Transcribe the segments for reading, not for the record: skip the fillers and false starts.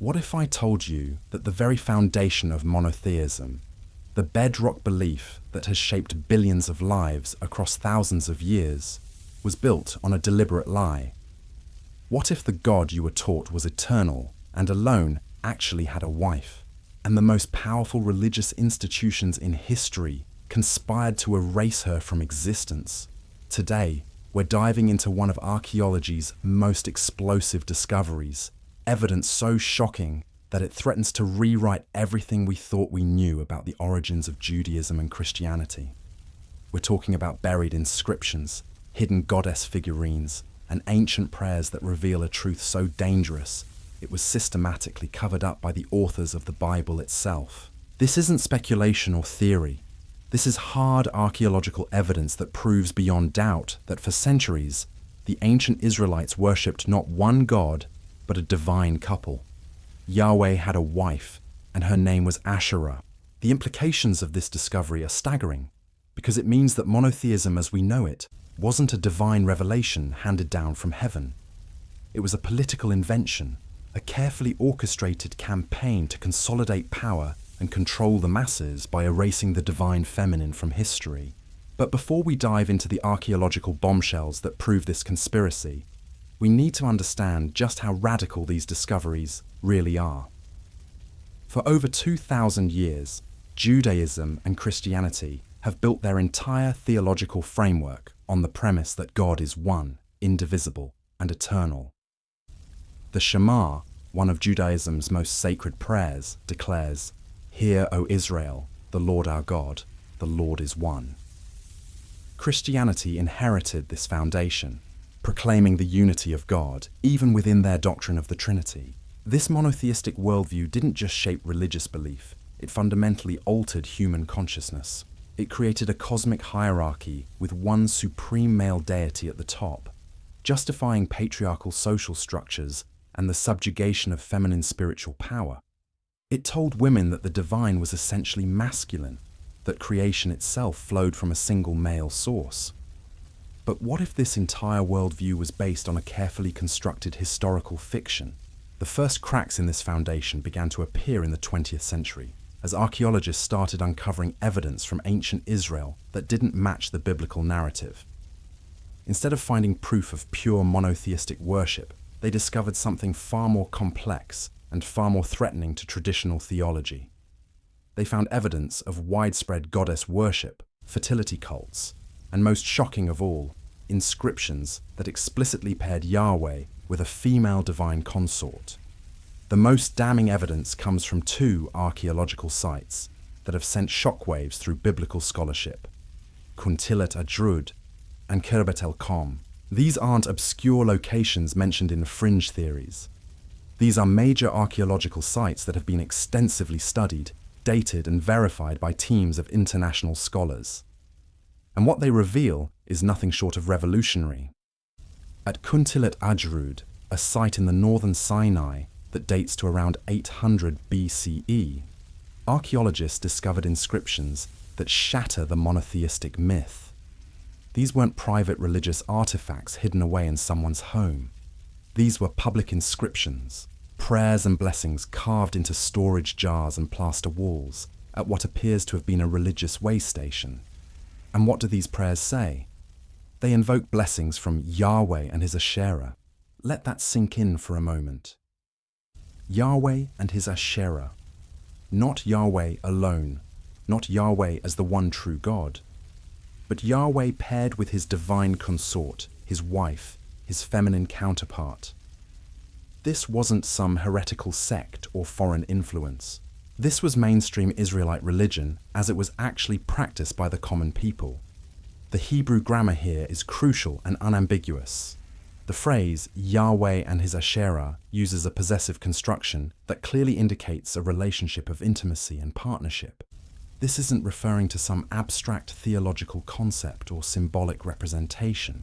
What if I told you that the very foundation of monotheism, the bedrock belief that has shaped billions of lives across thousands of years, was built on a deliberate lie? What if the God you were taught was eternal and alone actually had a wife, and the most powerful religious institutions in history conspired to erase her from existence? Today, we're diving into one of archaeology's most explosive discoveries, evidence so shocking that it threatens to rewrite everything we thought we knew about the origins of Judaism and Christianity. We're talking about buried inscriptions, hidden goddess figurines, and ancient prayers that reveal a truth so dangerous it was systematically covered up by the authors of the Bible itself. This isn't speculation or theory. This is hard archaeological evidence that proves beyond doubt that for centuries, the ancient Israelites worshipped not one god, but a divine couple. Yahweh had a wife, and her name was Asherah. The implications of this discovery are staggering, because it means that monotheism as we know it wasn't a divine revelation handed down from heaven. It was a political invention, a carefully orchestrated campaign to consolidate power and control the masses by erasing the divine feminine from history. But before we dive into the archaeological bombshells that prove this conspiracy, we need to understand just how radical these discoveries really are. For over 2,000 years, Judaism and Christianity have built their entire theological framework on the premise that God is one, indivisible, and eternal. The Shema, one of Judaism's most sacred prayers, declares, "Hear, O Israel, the Lord our God, the Lord is one." Christianity inherited this foundation, proclaiming the unity of God, even within their doctrine of the Trinity. This monotheistic worldview didn't just shape religious belief, it fundamentally altered human consciousness. It created a cosmic hierarchy with one supreme male deity at the top, justifying patriarchal social structures and the subjugation of feminine spiritual power. It told women that the divine was essentially masculine, that creation itself flowed from a single male source. But what if this entire worldview was based on a carefully constructed historical fiction? The first cracks in this foundation began to appear in the 20th century, as archaeologists started uncovering evidence from ancient Israel that didn't match the biblical narrative. Instead of finding proof of pure monotheistic worship, they discovered something far more complex and far more threatening to traditional theology. They found evidence of widespread goddess worship, fertility cults, and most shocking of all, inscriptions that explicitly paired Yahweh with a female divine consort. The most damning evidence comes from two archaeological sites that have sent shockwaves through biblical scholarship: Kuntilet Adrud and Khirbet el-Qom. These aren't obscure locations mentioned in fringe theories. These are major archaeological sites that have been extensively studied, dated and verified by teams of international scholars. And what they reveal is nothing short of revolutionary. At Kuntilet Adrud, a site in the northern Sinai that dates to around 800 BCE, archaeologists discovered inscriptions that shatter the monotheistic myth. These weren't private religious artifacts hidden away in someone's home. These were public inscriptions, prayers and blessings carved into storage jars and plaster walls at what appears to have been a religious way station. And what do these prayers say? They invoke blessings from Yahweh and his Asherah. Let that sink in for a moment. Yahweh and his Asherah. Not Yahweh alone, not Yahweh as the one true God, but Yahweh paired with his divine consort, his wife, his feminine counterpart. This wasn't some heretical sect or foreign influence. This was mainstream Israelite religion as it was actually practiced by the common people. The Hebrew grammar here is crucial and unambiguous. The phrase Yahweh and his Asherah uses a possessive construction that clearly indicates a relationship of intimacy and partnership. This isn't referring to some abstract theological concept or symbolic representation.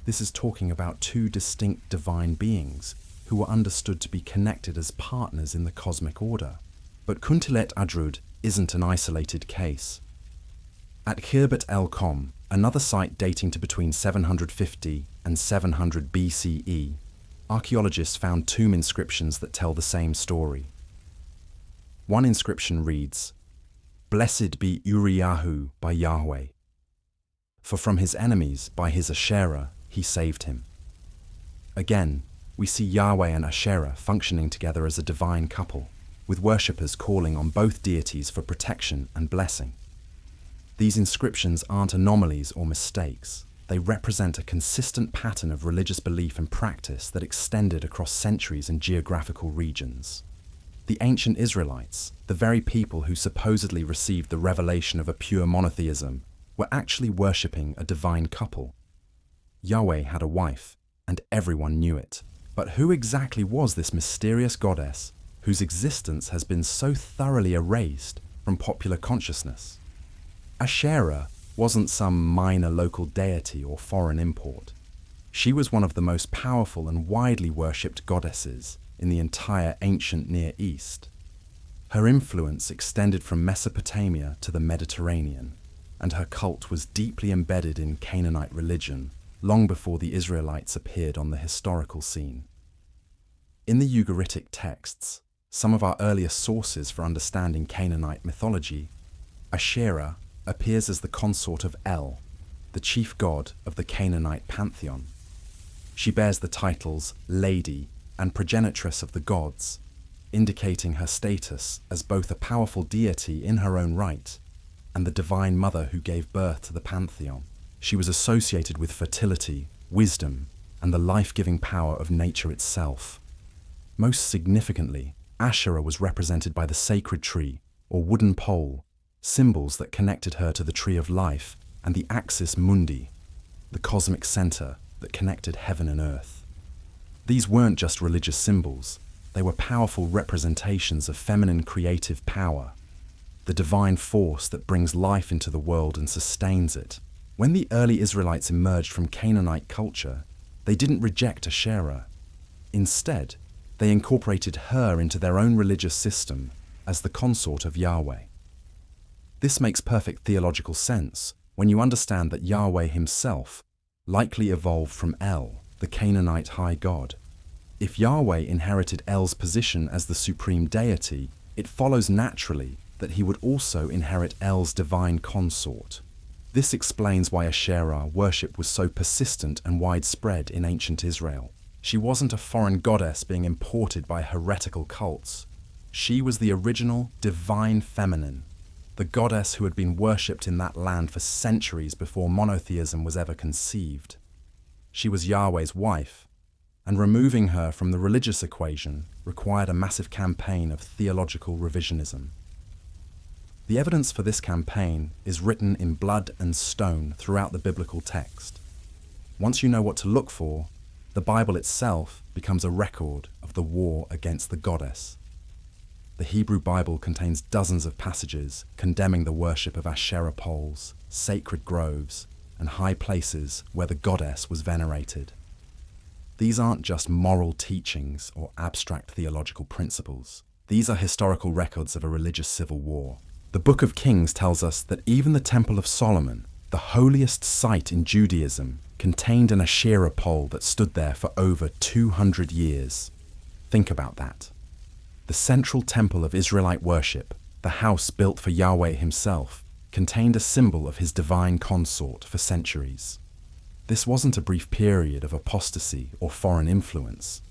This is talking about two distinct divine beings who were understood to be connected as partners in the cosmic order. But Kuntilet Adrud isn't an isolated case. At Khirbet el-Qom, another site dating to between 750 and 700 BCE, archaeologists found tomb inscriptions that tell the same story. One inscription reads, "Blessed be Uriyahu by Yahweh, for from his enemies, by his Asherah, he saved him." Again, we see Yahweh and Asherah functioning together as a divine couple, with worshippers calling on both deities for protection and blessing. These inscriptions aren't anomalies or mistakes. They represent a consistent pattern of religious belief and practice that extended across centuries and geographical regions. The ancient Israelites, the very people who supposedly received the revelation of a pure monotheism, were actually worshipping a divine couple. Yahweh had a wife, and everyone knew it. But who exactly was this mysterious goddess whose existence has been so thoroughly erased from popular consciousness? Asherah wasn't some minor local deity or foreign import. She was one of the most powerful and widely worshipped goddesses in the entire ancient Near East. Her influence extended from Mesopotamia to the Mediterranean, and her cult was deeply embedded in Canaanite religion long before the Israelites appeared on the historical scene. In the Ugaritic texts, some of our earliest sources for understanding Canaanite mythology, Asherah appears as the consort of El, the chief god of the Canaanite pantheon. She bears the titles Lady and Progenitress of the gods, indicating her status as both a powerful deity in her own right and the divine mother who gave birth to the pantheon. She was associated with fertility, wisdom, and the life-giving power of nature itself. Most significantly, Asherah was represented by the sacred tree, or wooden pole, symbols that connected her to the tree of life, and the axis mundi, the cosmic center that connected heaven and earth. These weren't just religious symbols, they were powerful representations of feminine creative power, the divine force that brings life into the world and sustains it. When the early Israelites emerged from Canaanite culture, they didn't reject Asherah. Instead, they incorporated her into their own religious system as the consort of Yahweh. This makes perfect theological sense when you understand that Yahweh himself likely evolved from El, the Canaanite high god. If Yahweh inherited El's position as the supreme deity, it follows naturally that he would also inherit El's divine consort. This explains why Asherah worship was so persistent and widespread in ancient Israel. She wasn't a foreign goddess being imported by heretical cults. She was the original divine feminine, the goddess who had been worshipped in that land for centuries before monotheism was ever conceived. She was Yahweh's wife, and removing her from the religious equation required a massive campaign of theological revisionism. The evidence for this campaign is written in blood and stone throughout the biblical text. Once you know what to look for, the Bible itself becomes a record of the war against the goddess. The Hebrew Bible contains dozens of passages condemning the worship of Asherah poles, sacred groves, and high places where the goddess was venerated. These aren't just moral teachings or abstract theological principles. These are historical records of a religious civil war. The Book of Kings tells us that even the Temple of Solomon, the holiest site in Judaism, contained an Asherah pole that stood there for over 200 years. Think about that. The central temple of Israelite worship, the house built for Yahweh himself, contained a symbol of his divine consort for centuries. This wasn't a brief period of apostasy or foreign influence.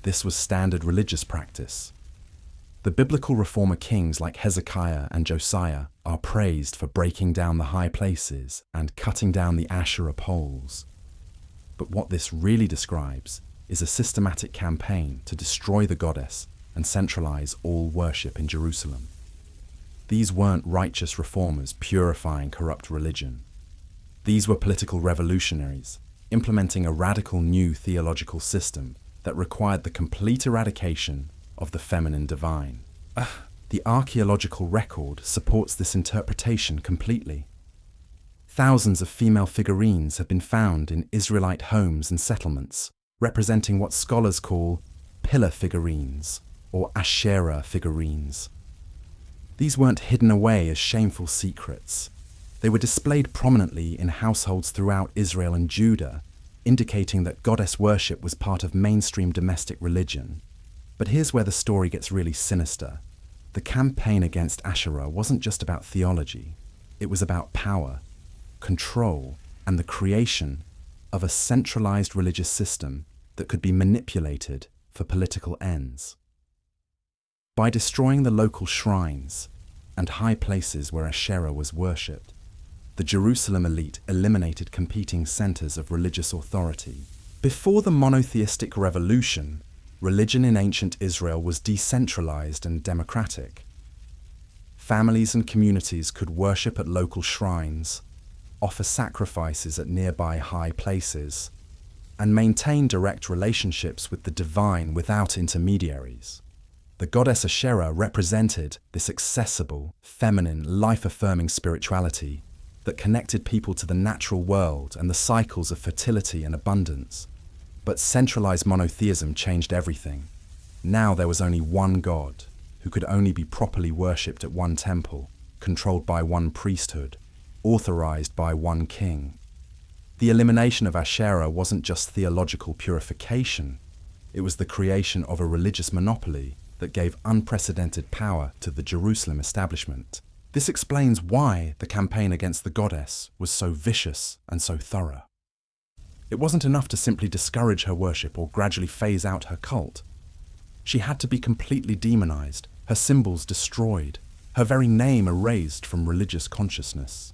This was standard religious practice. The biblical reformer kings like Hezekiah and Josiah are praised for breaking down the high places and cutting down the Asherah poles. But what this really describes is a systematic campaign to destroy the goddess and centralize all worship in Jerusalem. These weren't righteous reformers purifying corrupt religion. These were political revolutionaries implementing a radical new theological system that required the complete eradication of the feminine divine. The archaeological record supports this interpretation completely. Thousands of female figurines have been found in Israelite homes and settlements, representing what scholars call pillar figurines or Asherah figurines. These weren't hidden away as shameful secrets. They were displayed prominently in households throughout Israel and Judah, indicating that goddess worship was part of mainstream domestic religion. But here's where the story gets really sinister. The campaign against Asherah wasn't just about theology. It was about power, control, and the creation of a centralized religious system that could be manipulated for political ends. By destroying the local shrines and high places where Asherah was worshipped, the Jerusalem elite eliminated competing centers of religious authority. Before the monotheistic revolution, religion in ancient Israel was decentralized and democratic. Families and communities could worship at local shrines, offer sacrifices at nearby high places, and maintain direct relationships with the divine without intermediaries. The goddess Asherah represented this accessible, feminine, life-affirming spirituality that connected people to the natural world and the cycles of fertility and abundance. But centralized monotheism changed everything. Now there was only one God, who could only be properly worshipped at one temple, controlled by one priesthood, authorized by one king. The elimination of Asherah wasn't just theological purification, it was the creation of a religious monopoly that gave unprecedented power to the Jerusalem establishment. This explains why the campaign against the goddess was so vicious and so thorough. It wasn't enough to simply discourage her worship or gradually phase out her cult. She had to be completely demonized, her symbols destroyed, her very name erased from religious consciousness.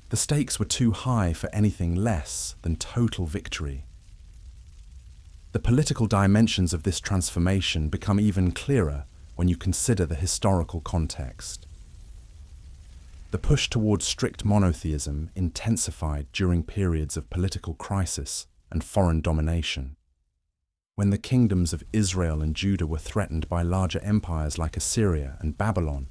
The stakes were too high for anything less than total victory. The political dimensions of this transformation become even clearer when you consider the historical context. The push towards strict monotheism intensified during periods of political crisis and foreign domination. When the kingdoms of Israel and Judah were threatened by larger empires like Assyria and Babylon,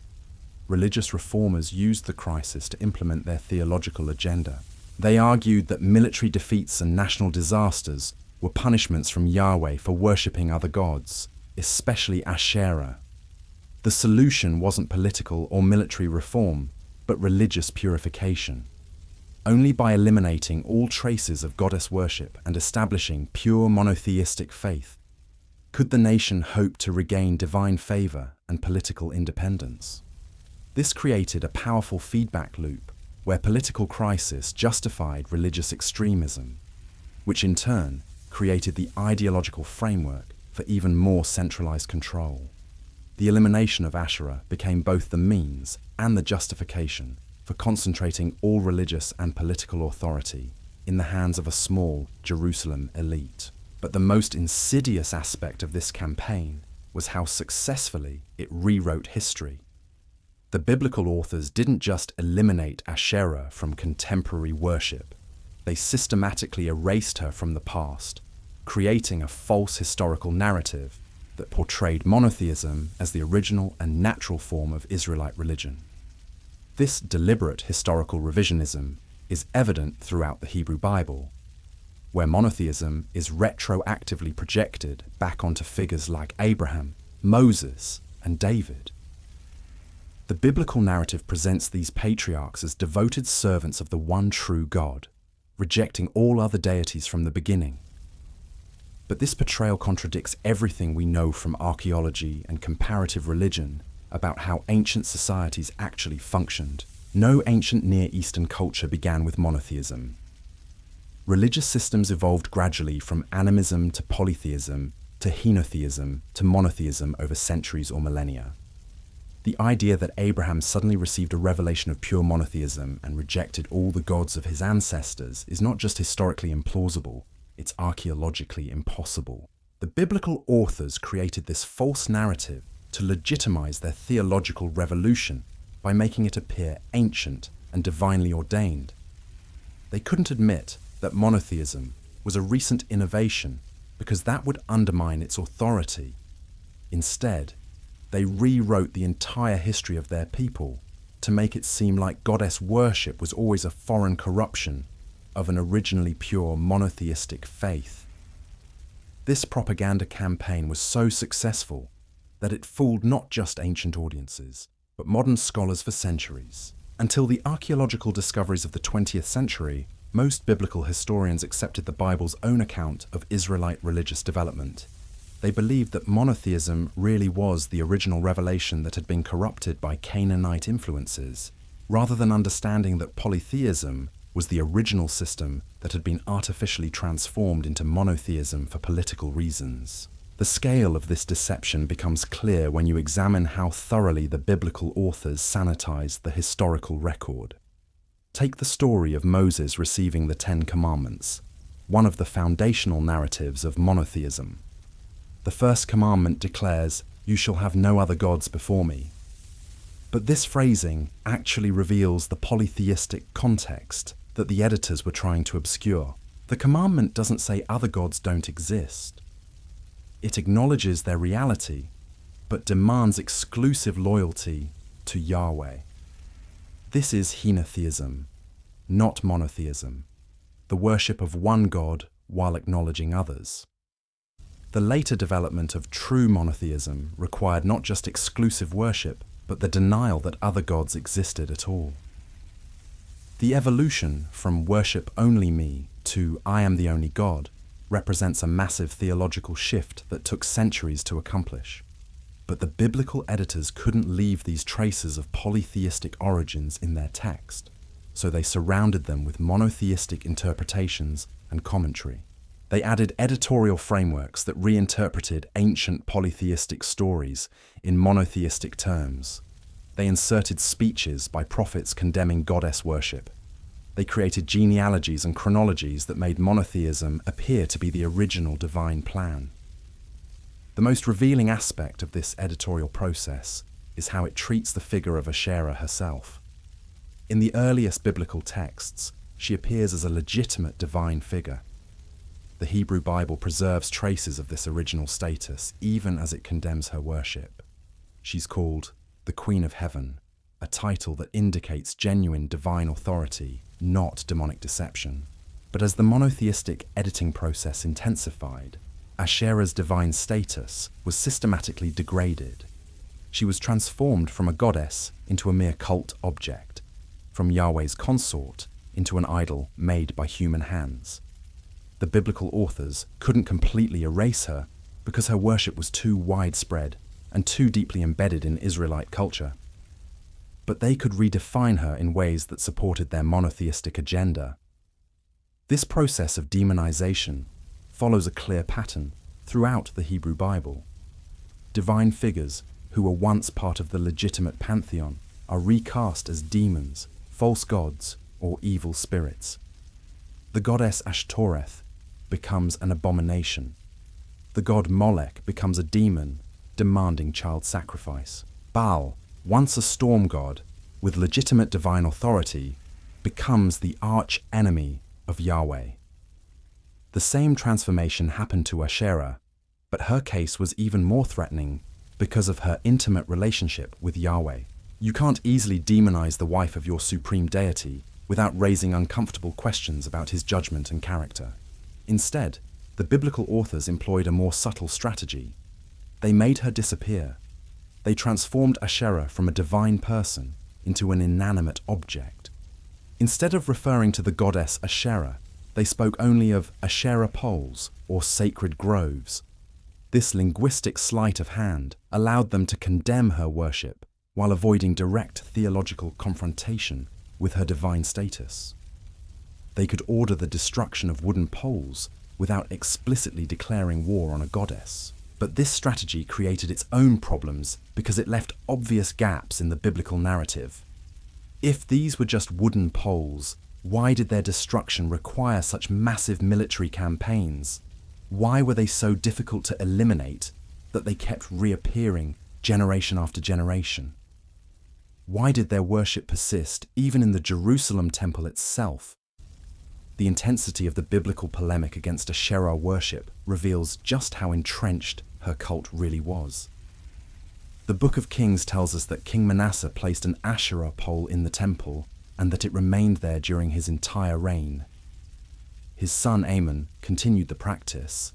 religious reformers used the crisis to implement their theological agenda. They argued that military defeats and national disasters were punishments from Yahweh for worshipping other gods, especially Asherah. The solution wasn't political or military reform, but religious purification. Only by eliminating all traces of goddess worship and establishing pure monotheistic faith could the nation hope to regain divine favor and political independence. This created a powerful feedback loop where political crisis justified religious extremism, which in turn created the ideological framework for even more centralized control. The elimination of Asherah became both the means and the justification for concentrating all religious and political authority in the hands of a small Jerusalem elite. But the most insidious aspect of this campaign was how successfully it rewrote history. The biblical authors didn't just eliminate Asherah from contemporary worship, they systematically erased her from the past, creating a false historical narrative that portrayed monotheism as the original and natural form of Israelite religion. This deliberate historical revisionism is evident throughout the Hebrew Bible, where monotheism is retroactively projected back onto figures like Abraham, Moses, and David. The biblical narrative presents these patriarchs as devoted servants of the one true God, rejecting all other deities from the beginning. But this portrayal contradicts everything we know from archaeology and comparative religion about how ancient societies actually functioned. No ancient Near Eastern culture began with monotheism. Religious systems evolved gradually from animism to polytheism to henotheism to monotheism over centuries or millennia. The idea that Abraham suddenly received a revelation of pure monotheism and rejected all the gods of his ancestors is not just historically implausible, it's archaeologically impossible. The biblical authors created this false narrative to legitimize their theological revolution by making it appear ancient and divinely ordained. They couldn't admit that monotheism was a recent innovation because that would undermine its authority. Instead, they rewrote the entire history of their people to make it seem like goddess worship was always a foreign corruption of an originally pure monotheistic faith. This propaganda campaign was so successful that it fooled not just ancient audiences, but modern scholars for centuries. Until the archaeological discoveries of the 20th century, Most biblical historians accepted the Bible's own account of Israelite religious development. They believed that monotheism really was the original revelation that had been corrupted by Canaanite influences, rather than understanding that polytheism was the original system that had been artificially transformed into monotheism for political reasons. The scale of this deception becomes clear when you examine how thoroughly the biblical authors sanitized the historical record. Take the story of Moses receiving the Ten Commandments, one of the foundational narratives of monotheism. The first commandment declares, "You shall have no other gods before me." But this phrasing actually reveals the polytheistic context that the editors were trying to obscure. The commandment doesn't say other gods don't exist. It acknowledges their reality, but demands exclusive loyalty to Yahweh. This is henotheism, not monotheism, the worship of one God while acknowledging others. The later development of true monotheism required not just exclusive worship, but the denial that other gods existed at all. The evolution from worship only me to I am the only God represents a massive theological shift that took centuries to accomplish. But the biblical editors couldn't leave these traces of polytheistic origins in their text, so they surrounded them with monotheistic interpretations and commentary. They added editorial frameworks that reinterpreted ancient polytheistic stories in monotheistic terms. They inserted speeches by prophets condemning goddess worship. They created genealogies and chronologies that made monotheism appear to be the original divine plan. The most revealing aspect of this editorial process is how it treats the figure of Asherah herself. In the earliest biblical texts, she appears as a legitimate divine figure. The Hebrew Bible preserves traces of this original status, even as it condemns her worship. She's called the Queen of Heaven, a title that indicates genuine divine authority, not demonic deception. But as the monotheistic editing process intensified, Asherah's divine status was systematically degraded. She was transformed from a goddess into a mere cult object, from Yahweh's consort into an idol made by human hands. The biblical authors couldn't completely erase her because her worship was too widespread and too deeply embedded in Israelite culture. But they could redefine her in ways that supported their monotheistic agenda. This process of demonization follows a clear pattern throughout the Hebrew Bible. Divine figures who were once part of the legitimate pantheon are recast as demons, false gods, or evil spirits. The goddess Ashtoreth becomes an abomination. The god Molech becomes a demon, demanding child sacrifice. Baal, once a storm god with legitimate divine authority, becomes the arch enemy of Yahweh. The same transformation happened to Asherah, but her case was even more threatening because of her intimate relationship with Yahweh. You can't easily demonize the wife of your supreme deity without raising uncomfortable questions about his judgment and character. Instead, the biblical authors employed a more subtle strategy. They made her disappear. They transformed Asherah from a divine person into an inanimate object. Instead of referring to the goddess Asherah, they spoke only of Asherah poles or sacred groves. This linguistic sleight of hand allowed them to condemn her worship while avoiding direct theological confrontation with her divine status. They could order the destruction of wooden poles without explicitly declaring war on a goddess. But this strategy created its own problems because it left obvious gaps in the biblical narrative. If these were just wooden poles, why did their destruction require such massive military campaigns? Why were they so difficult to eliminate that they kept reappearing generation after generation? Why did their worship persist even in the Jerusalem temple itself? The intensity of the biblical polemic against Asherah worship reveals just how entrenched her cult really was. The Book of Kings tells us that King Manasseh placed an Asherah pole in the temple and that it remained there during his entire reign. His son Amon continued the practice,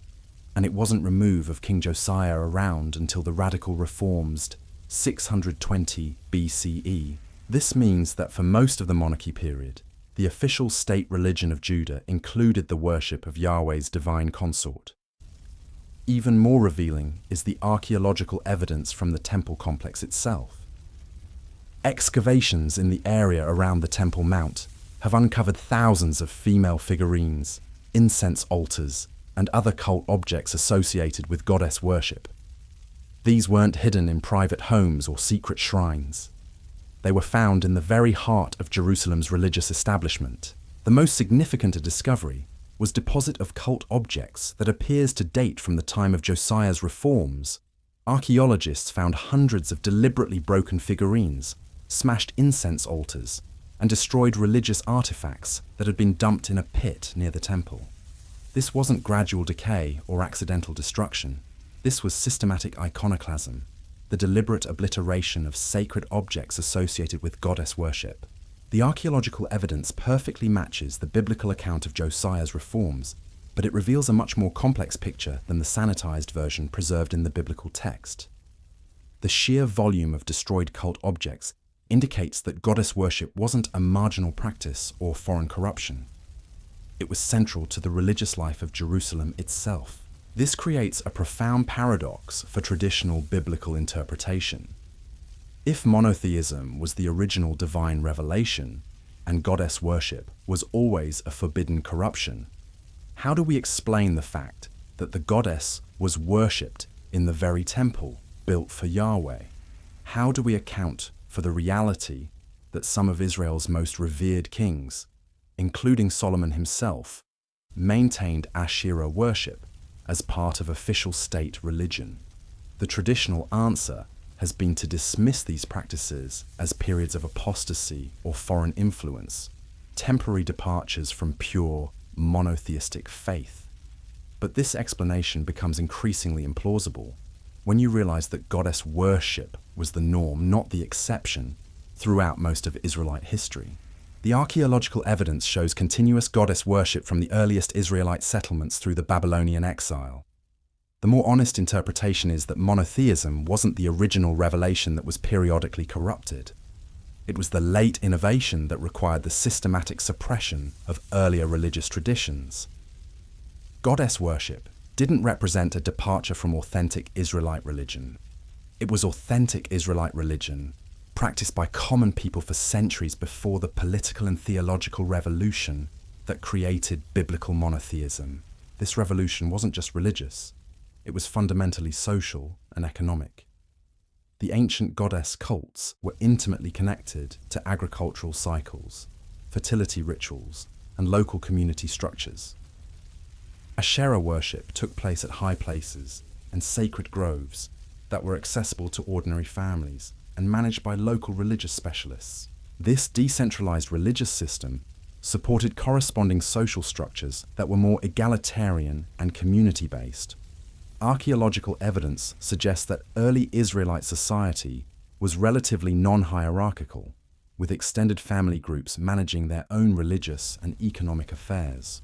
and it wasn't removed of King Josiah around until the radical reforms 620 BCE. This means that for most of the monarchy period, The official state religion of Judah included the worship of Yahweh's divine consort. Even more revealing is the archaeological evidence from the temple complex itself. Excavations in the area around the Temple Mount have uncovered thousands of female figurines, incense altars, and other cult objects associated with goddess worship. These weren't hidden in private homes or secret shrines. They were found in the very heart of Jerusalem's religious establishment. The most significant discovery was a deposit of cult objects that appears to date from the time of Josiah's reforms. Archaeologists found hundreds of deliberately broken figurines, smashed incense altars, and destroyed religious artifacts that had been dumped in a pit near the temple. This wasn't gradual decay or accidental destruction. This was systematic iconoclasm, the deliberate obliteration of sacred objects associated with goddess worship. The archaeological evidence perfectly matches the biblical account of Josiah's reforms, but it reveals a much more complex picture than the sanitized version preserved in the biblical text. The sheer volume of destroyed cult objects indicates that goddess worship wasn't a marginal practice or foreign corruption. It was central to the religious life of Jerusalem itself. This creates a profound paradox for traditional biblical interpretation. If monotheism was the original divine revelation, and goddess worship was always a forbidden corruption, how do we explain the fact that the goddess was worshipped in the very temple built for Yahweh? How do we account for the reality that some of Israel's most revered kings, including Solomon himself, maintained Asherah worship as part of official state religion? The traditional answer has been to dismiss these practices as periods of apostasy or foreign influence, temporary departures from pure, monotheistic faith. But this explanation becomes increasingly implausible when you realize that goddess worship was the norm, not the exception, throughout most of Israelite history. The archaeological evidence shows continuous goddess worship from the earliest Israelite settlements through the Babylonian exile. The more honest interpretation is that monotheism wasn't the original revelation that was periodically corrupted. It was the late innovation that required the systematic suppression of earlier religious traditions. Goddess worship didn't represent a departure from authentic Israelite religion. It was authentic Israelite religion, practiced by common people for centuries before the political and theological revolution that created biblical monotheism. This revolution wasn't just religious. It was fundamentally social and economic. The ancient goddess cults were intimately connected to agricultural cycles, fertility rituals, and local community structures. Asherah worship took place at high places and sacred groves that were accessible to ordinary families and managed by local religious specialists. This decentralized religious system supported corresponding social structures that were more egalitarian and community-based. Archaeological evidence suggests that early Israelite society was relatively non-hierarchical, with extended family groups managing their own religious and economic affairs.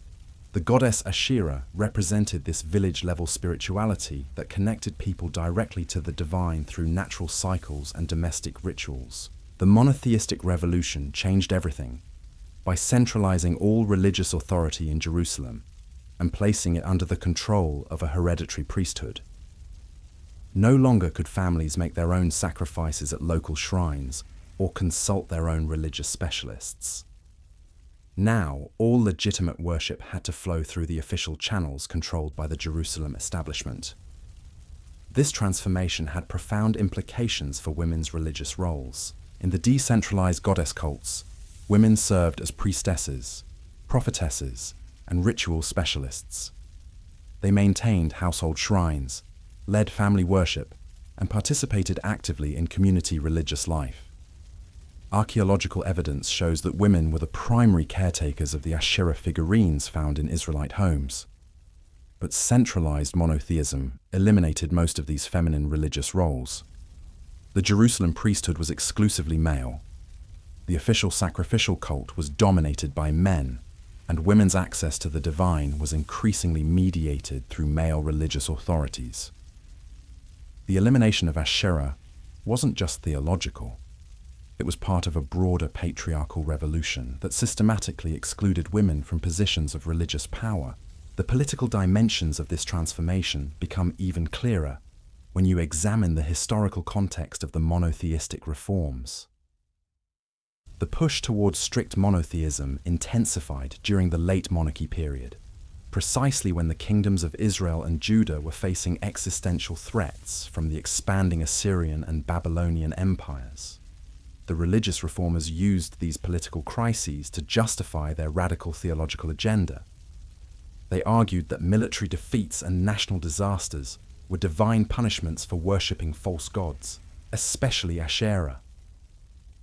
The goddess Asherah represented this village-level spirituality that connected people directly to the divine through natural cycles and domestic rituals. The monotheistic revolution changed everything by centralizing all religious authority in Jerusalem and placing it under the control of a hereditary priesthood. No longer could families make their own sacrifices at local shrines or consult their own religious specialists. Now, all legitimate worship had to flow through the official channels controlled by the Jerusalem establishment. This transformation had profound implications for women's religious roles. In the decentralized goddess cults, women served as priestesses, prophetesses, and ritual specialists. They maintained household shrines, led family worship, and participated actively in community religious life. Archaeological evidence shows that women were the primary caretakers of the Asherah figurines found in Israelite homes. But centralized monotheism eliminated most of these feminine religious roles. The Jerusalem priesthood was exclusively male. The official sacrificial cult was dominated by men, and women's access to the divine was increasingly mediated through male religious authorities. The elimination of Asherah wasn't just theological. It was part of a broader patriarchal revolution that systematically excluded women from positions of religious power. The political dimensions of this transformation become even clearer when you examine the historical context of the monotheistic reforms. The push towards strict monotheism intensified during the late monarchy period, precisely when the kingdoms of Israel and Judah were facing existential threats from the expanding Assyrian and Babylonian empires. The religious reformers used these political crises to justify their radical theological agenda. They argued that military defeats and national disasters were divine punishments for worshipping false gods, especially Asherah.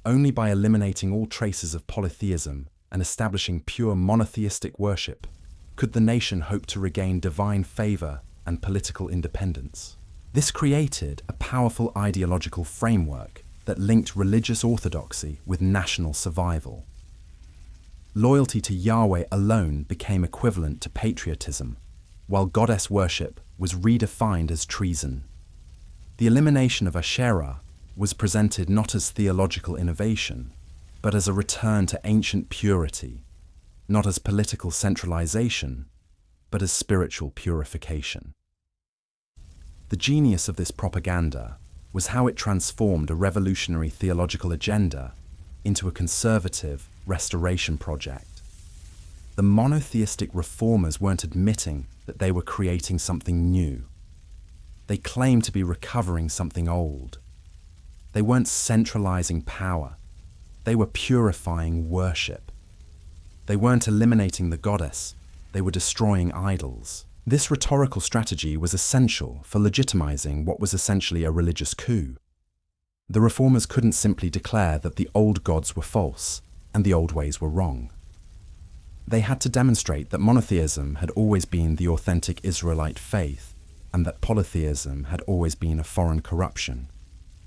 Only by eliminating all traces of polytheism and establishing pure monotheistic worship could the nation hope to regain divine favor and political independence. This created a powerful ideological framework that linked religious orthodoxy with national survival. Loyalty to Yahweh alone became equivalent to patriotism, while goddess worship was redefined as treason. The elimination of Asherah was presented not as theological innovation, but as a return to ancient purity, not as political centralization, but as spiritual purification. The genius of this propaganda was how it transformed a revolutionary theological agenda into a conservative restoration project. The monotheistic reformers weren't admitting that they were creating something new. They claimed to be recovering something old. They weren't centralizing power. They were purifying worship. They weren't eliminating the goddess. They were destroying idols. This rhetorical strategy was essential for legitimizing what was essentially a religious coup. The reformers couldn't simply declare that the old gods were false and the old ways were wrong. They had to demonstrate that monotheism had always been the authentic Israelite faith and that polytheism had always been a foreign corruption.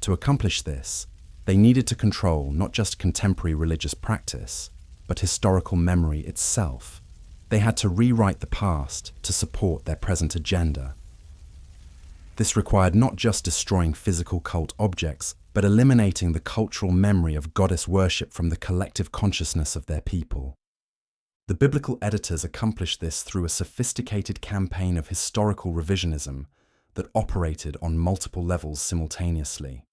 To accomplish this, they needed to control not just contemporary religious practice, but historical memory itself. They had to rewrite the past to support their present agenda. This required not just destroying physical cult objects, but eliminating the cultural memory of goddess worship from the collective consciousness of their people. The biblical editors accomplished this through a sophisticated campaign of historical revisionism that operated on multiple levels simultaneously.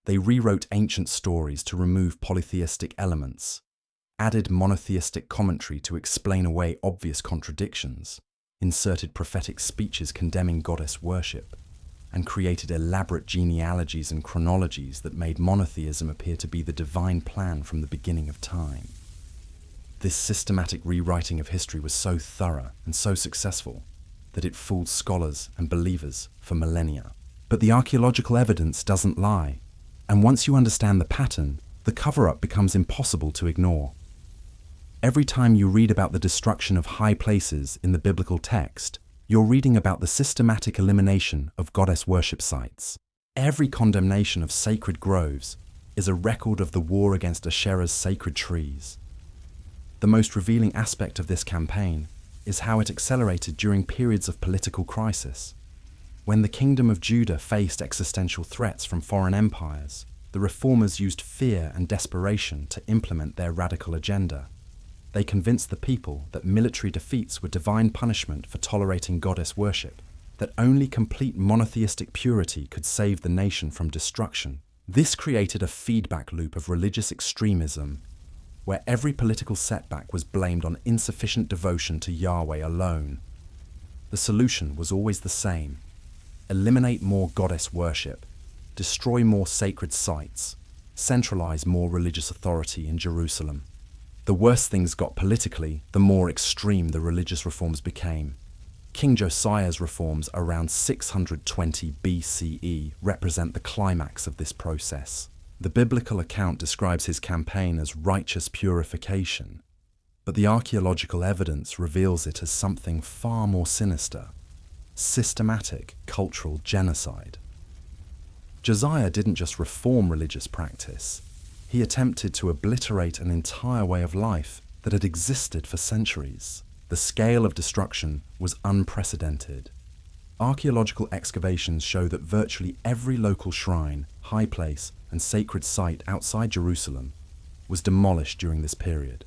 They rewrote ancient stories to remove polytheistic elements, added monotheistic commentary to explain away obvious contradictions, inserted prophetic speeches condemning goddess worship, and created elaborate genealogies and chronologies that made monotheism appear to be the divine plan from the beginning of time. This systematic rewriting of history was so thorough and so successful that it fooled scholars and believers for millennia. But the archaeological evidence doesn't lie, and once you understand the pattern, the cover-up becomes impossible to ignore. Every time you read about the destruction of high places in the biblical text, you're reading about the systematic elimination of goddess worship sites. Every condemnation of sacred groves is a record of the war against Asherah's sacred trees. The most revealing aspect of this campaign is how it accelerated during periods of political crisis. When the kingdom of Judah faced existential threats from foreign empires, the reformers used fear and desperation to implement their radical agenda. They convinced the people that military defeats were divine punishment for tolerating goddess worship, that only complete monotheistic purity could save the nation from destruction. This created a feedback loop of religious extremism, where every political setback was blamed on insufficient devotion to Yahweh alone. The solution was always the same: eliminate more goddess worship, destroy more sacred sites, centralize more religious authority in Jerusalem. The worse things got politically, the more extreme the religious reforms became. King Josiah's reforms around 620 BCE represent the climax of this process. The biblical account describes his campaign as righteous purification, but the archaeological evidence reveals it as something far more sinister: systematic cultural genocide. Josiah didn't just reform religious practice, he attempted to obliterate an entire way of life that had existed for centuries. The scale of destruction was unprecedented. Archaeological excavations show that virtually every local shrine, high place, and sacred site outside Jerusalem was demolished during this period.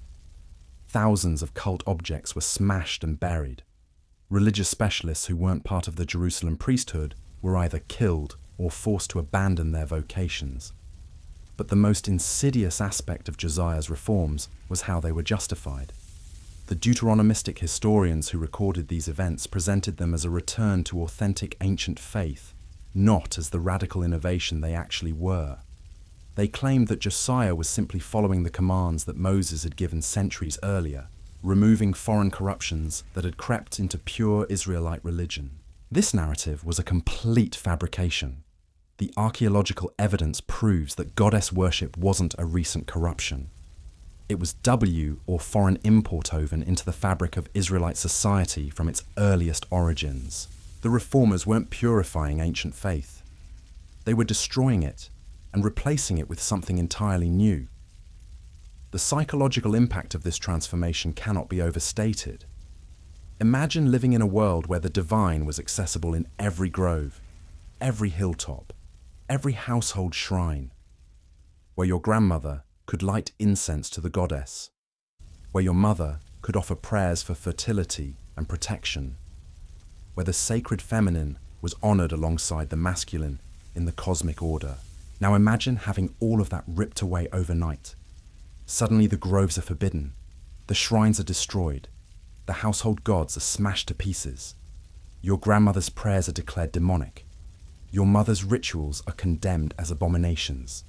Thousands of cult objects were smashed and buried. Religious specialists who weren't part of the Jerusalem priesthood were either killed or forced to abandon their vocations. But the most insidious aspect of Josiah's reforms was how they were justified. The Deuteronomistic historians who recorded these events presented them as a return to authentic ancient faith, not as the radical innovation they actually were. They claimed that Josiah was simply following the commands that Moses had given centuries earlier, removing foreign corruptions that had crept into pure Israelite religion. This narrative was a complete fabrication. The archaeological evidence proves that goddess worship wasn't a recent corruption. It was or foreign import woven into the fabric of Israelite society from its earliest origins. The reformers weren't purifying ancient faith. They were destroying it and replacing it with something entirely new. The psychological impact of this transformation cannot be overstated. Imagine living in a world where the divine was accessible in every grove, every hilltop, every household shrine, where your grandmother could light incense to the goddess, where your mother could offer prayers for fertility and protection, where the sacred feminine was honored alongside the masculine in the cosmic order. Now imagine having all of that ripped away overnight. Suddenly the groves are forbidden, the shrines are destroyed, the household gods are smashed to pieces. Your grandmother's prayers are declared demonic. Your mother's rituals are condemned as abominations.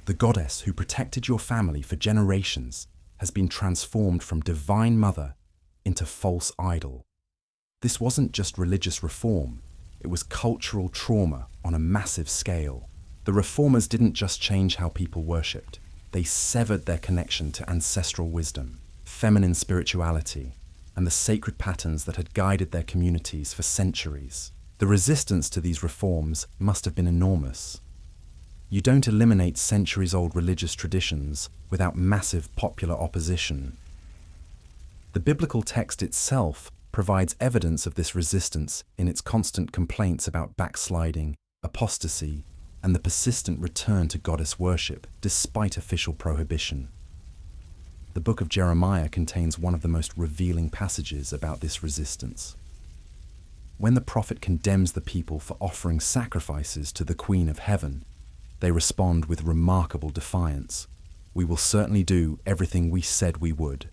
The goddess who protected your family for generations has been transformed from divine mother into false idol. This wasn't just religious reform, it was cultural trauma on a massive scale. The reformers didn't just change how people worshipped, they severed their connection to ancestral wisdom, feminine spirituality, and the sacred patterns that had guided their communities for centuries. The resistance to these reforms must have been enormous. You don't eliminate centuries-old religious traditions without massive popular opposition. The biblical text itself provides evidence of this resistance in its constant complaints about backsliding, apostasy, and the persistent return to goddess worship despite official prohibition. The book of Jeremiah contains one of the most revealing passages about this resistance. When the prophet condemns the people for offering sacrifices to the Queen of Heaven, they respond with remarkable defiance. We will certainly do everything we said we would.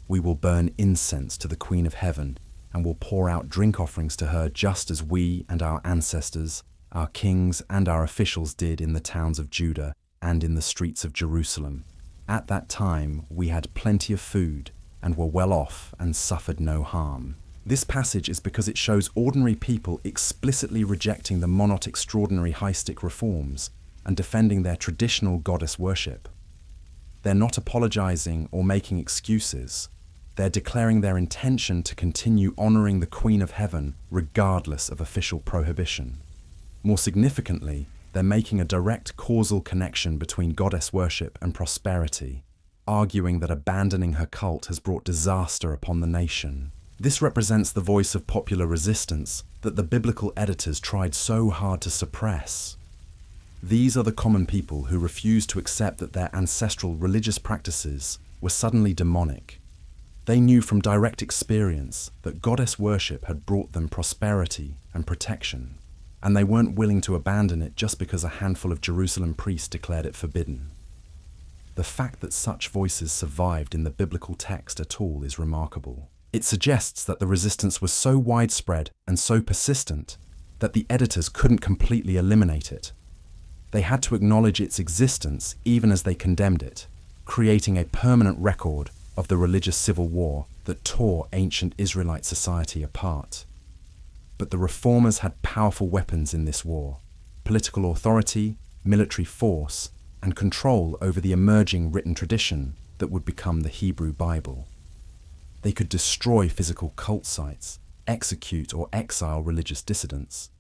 We will burn incense to the Queen of Heaven and will pour out drink offerings to her just as we and our ancestors, our kings and our officials did in the towns of Judah and in the streets of Jerusalem. At that time we had plenty of food and were well off and suffered no harm. This passage is because it shows ordinary people explicitly rejecting the monot extraordinary high-stick reforms and defending their traditional goddess worship. They're not apologizing or making excuses. They're declaring their intention to continue honoring the Queen of Heaven regardless of official prohibition. More significantly, they're making a direct causal connection between goddess worship and prosperity, arguing that abandoning her cult has brought disaster upon the nation. This represents the voice of popular resistance that the biblical editors tried so hard to suppress. These are the common people who refused to accept that their ancestral religious practices were suddenly demonic. They knew from direct experience that goddess worship had brought them prosperity and protection, and they weren't willing to abandon it just because a handful of Jerusalem priests declared it forbidden. The fact that such voices survived in the biblical text at all is remarkable. It suggests that the resistance was so widespread and so persistent that the editors couldn't completely eliminate it. They had to acknowledge its existence even as they condemned it, creating a permanent record of the religious civil war that tore ancient Israelite society apart. But the reformers had powerful weapons in this war: political authority, military force, and control over the emerging written tradition that would become the Hebrew Bible. They could destroy physical cult sites, execute or exile religious dissidents,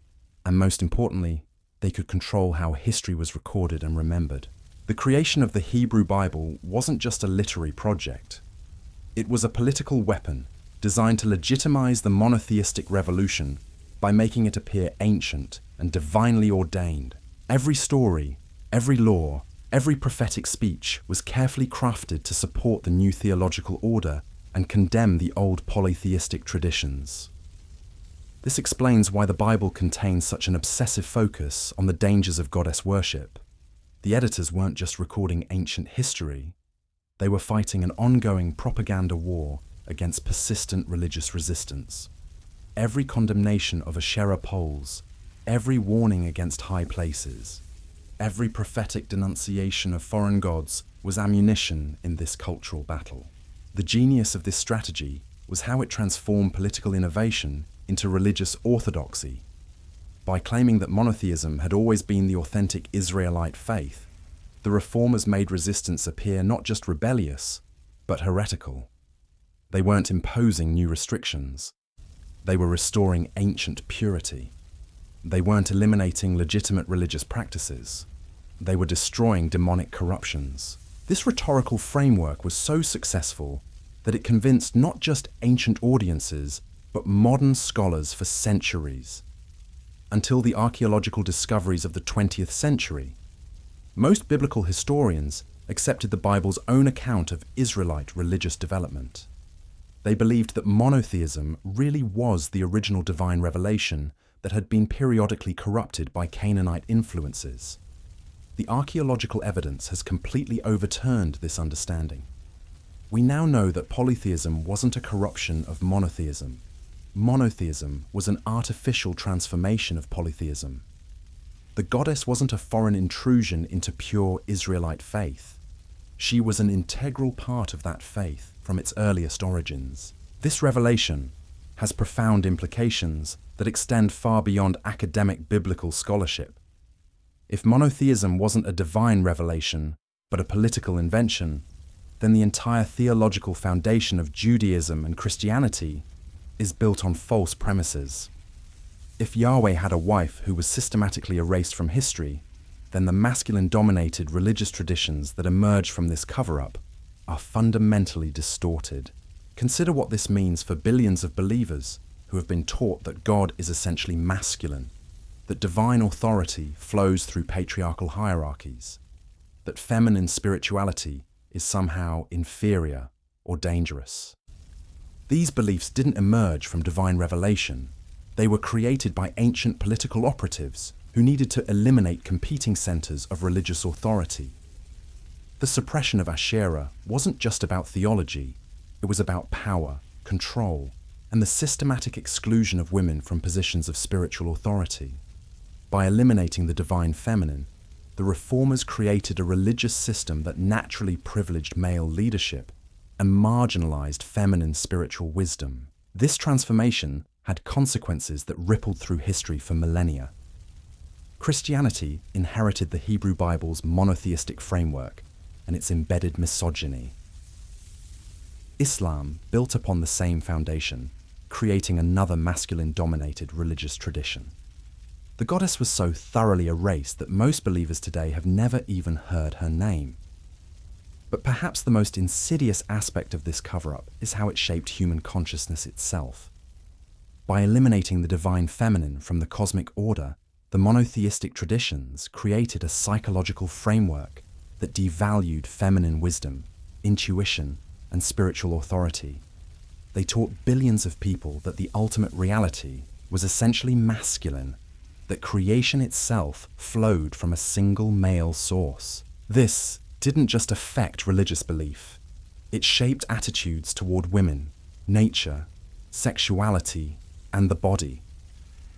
and most importantly, they could control how history was recorded and remembered. The creation of the Hebrew Bible wasn't just a literary project. It was a political weapon designed to legitimize the monotheistic revolution by making it appear ancient and divinely ordained. Every story, every law, every prophetic speech was carefully crafted to support the new theological order and condemn the old polytheistic traditions. This explains why the Bible contains such an obsessive focus on the dangers of goddess worship. The editors weren't just recording ancient history, they were fighting an ongoing propaganda war against persistent religious resistance. Every condemnation of Asherah poles, every warning against high places, every prophetic denunciation of foreign gods was ammunition in this cultural battle. The genius of this strategy was how it transformed political innovation into religious orthodoxy. By claiming that monotheism had always been the authentic Israelite faith, the reformers made resistance appear not just rebellious, but heretical. They weren't imposing new restrictions. They were restoring ancient purity. They weren't eliminating legitimate religious practices. They were destroying demonic corruptions. This rhetorical framework was so successful that it convinced not just ancient audiences, but modern scholars for centuries. Until the archaeological discoveries of the 20th century, most biblical historians accepted the Bible's own account of Israelite religious development. They believed that monotheism really was the original divine revelation that had been periodically corrupted by Canaanite influences. The archaeological evidence has completely overturned this understanding. We now know that polytheism wasn't a corruption of monotheism. Monotheism was an artificial transformation of polytheism. The goddess wasn't a foreign intrusion into pure Israelite faith. She was an integral part of that faith from its earliest origins. This revelation has profound implications that extend far beyond academic biblical scholarship. If monotheism wasn't a divine revelation, but a political invention, then the entire theological foundation of Judaism and Christianity is built on false premises. If Yahweh had a wife who was systematically erased from history, then the masculine-dominated religious traditions that emerge from this cover-up are fundamentally distorted. Consider what this means for billions of believers who have been taught that God is essentially masculine, that divine authority flows through patriarchal hierarchies, that feminine spirituality is somehow inferior or dangerous. These beliefs didn't emerge from divine revelation. They were created by ancient political operatives who needed to eliminate competing centers of religious authority. The suppression of Asherah wasn't just about theology, it was about power, control, and the systematic exclusion of women from positions of spiritual authority. By eliminating the divine feminine, the reformers created a religious system that naturally privileged male leadership and marginalized feminine spiritual wisdom. This transformation had consequences that rippled through history for millennia. Christianity inherited the Hebrew Bible's monotheistic framework and its embedded misogyny. Islam built upon the same foundation, creating another masculine-dominated religious tradition. The goddess was so thoroughly erased that most believers today have never even heard her name. But perhaps the most insidious aspect of this cover-up is how it shaped human consciousness itself. By eliminating the divine feminine from the cosmic order, the monotheistic traditions created a psychological framework that devalued feminine wisdom, intuition, and spiritual authority. They taught billions of people that the ultimate reality was essentially masculine, that creation itself flowed from a single male source. This didn't just affect religious belief, it shaped attitudes toward women, nature, sexuality, and the body.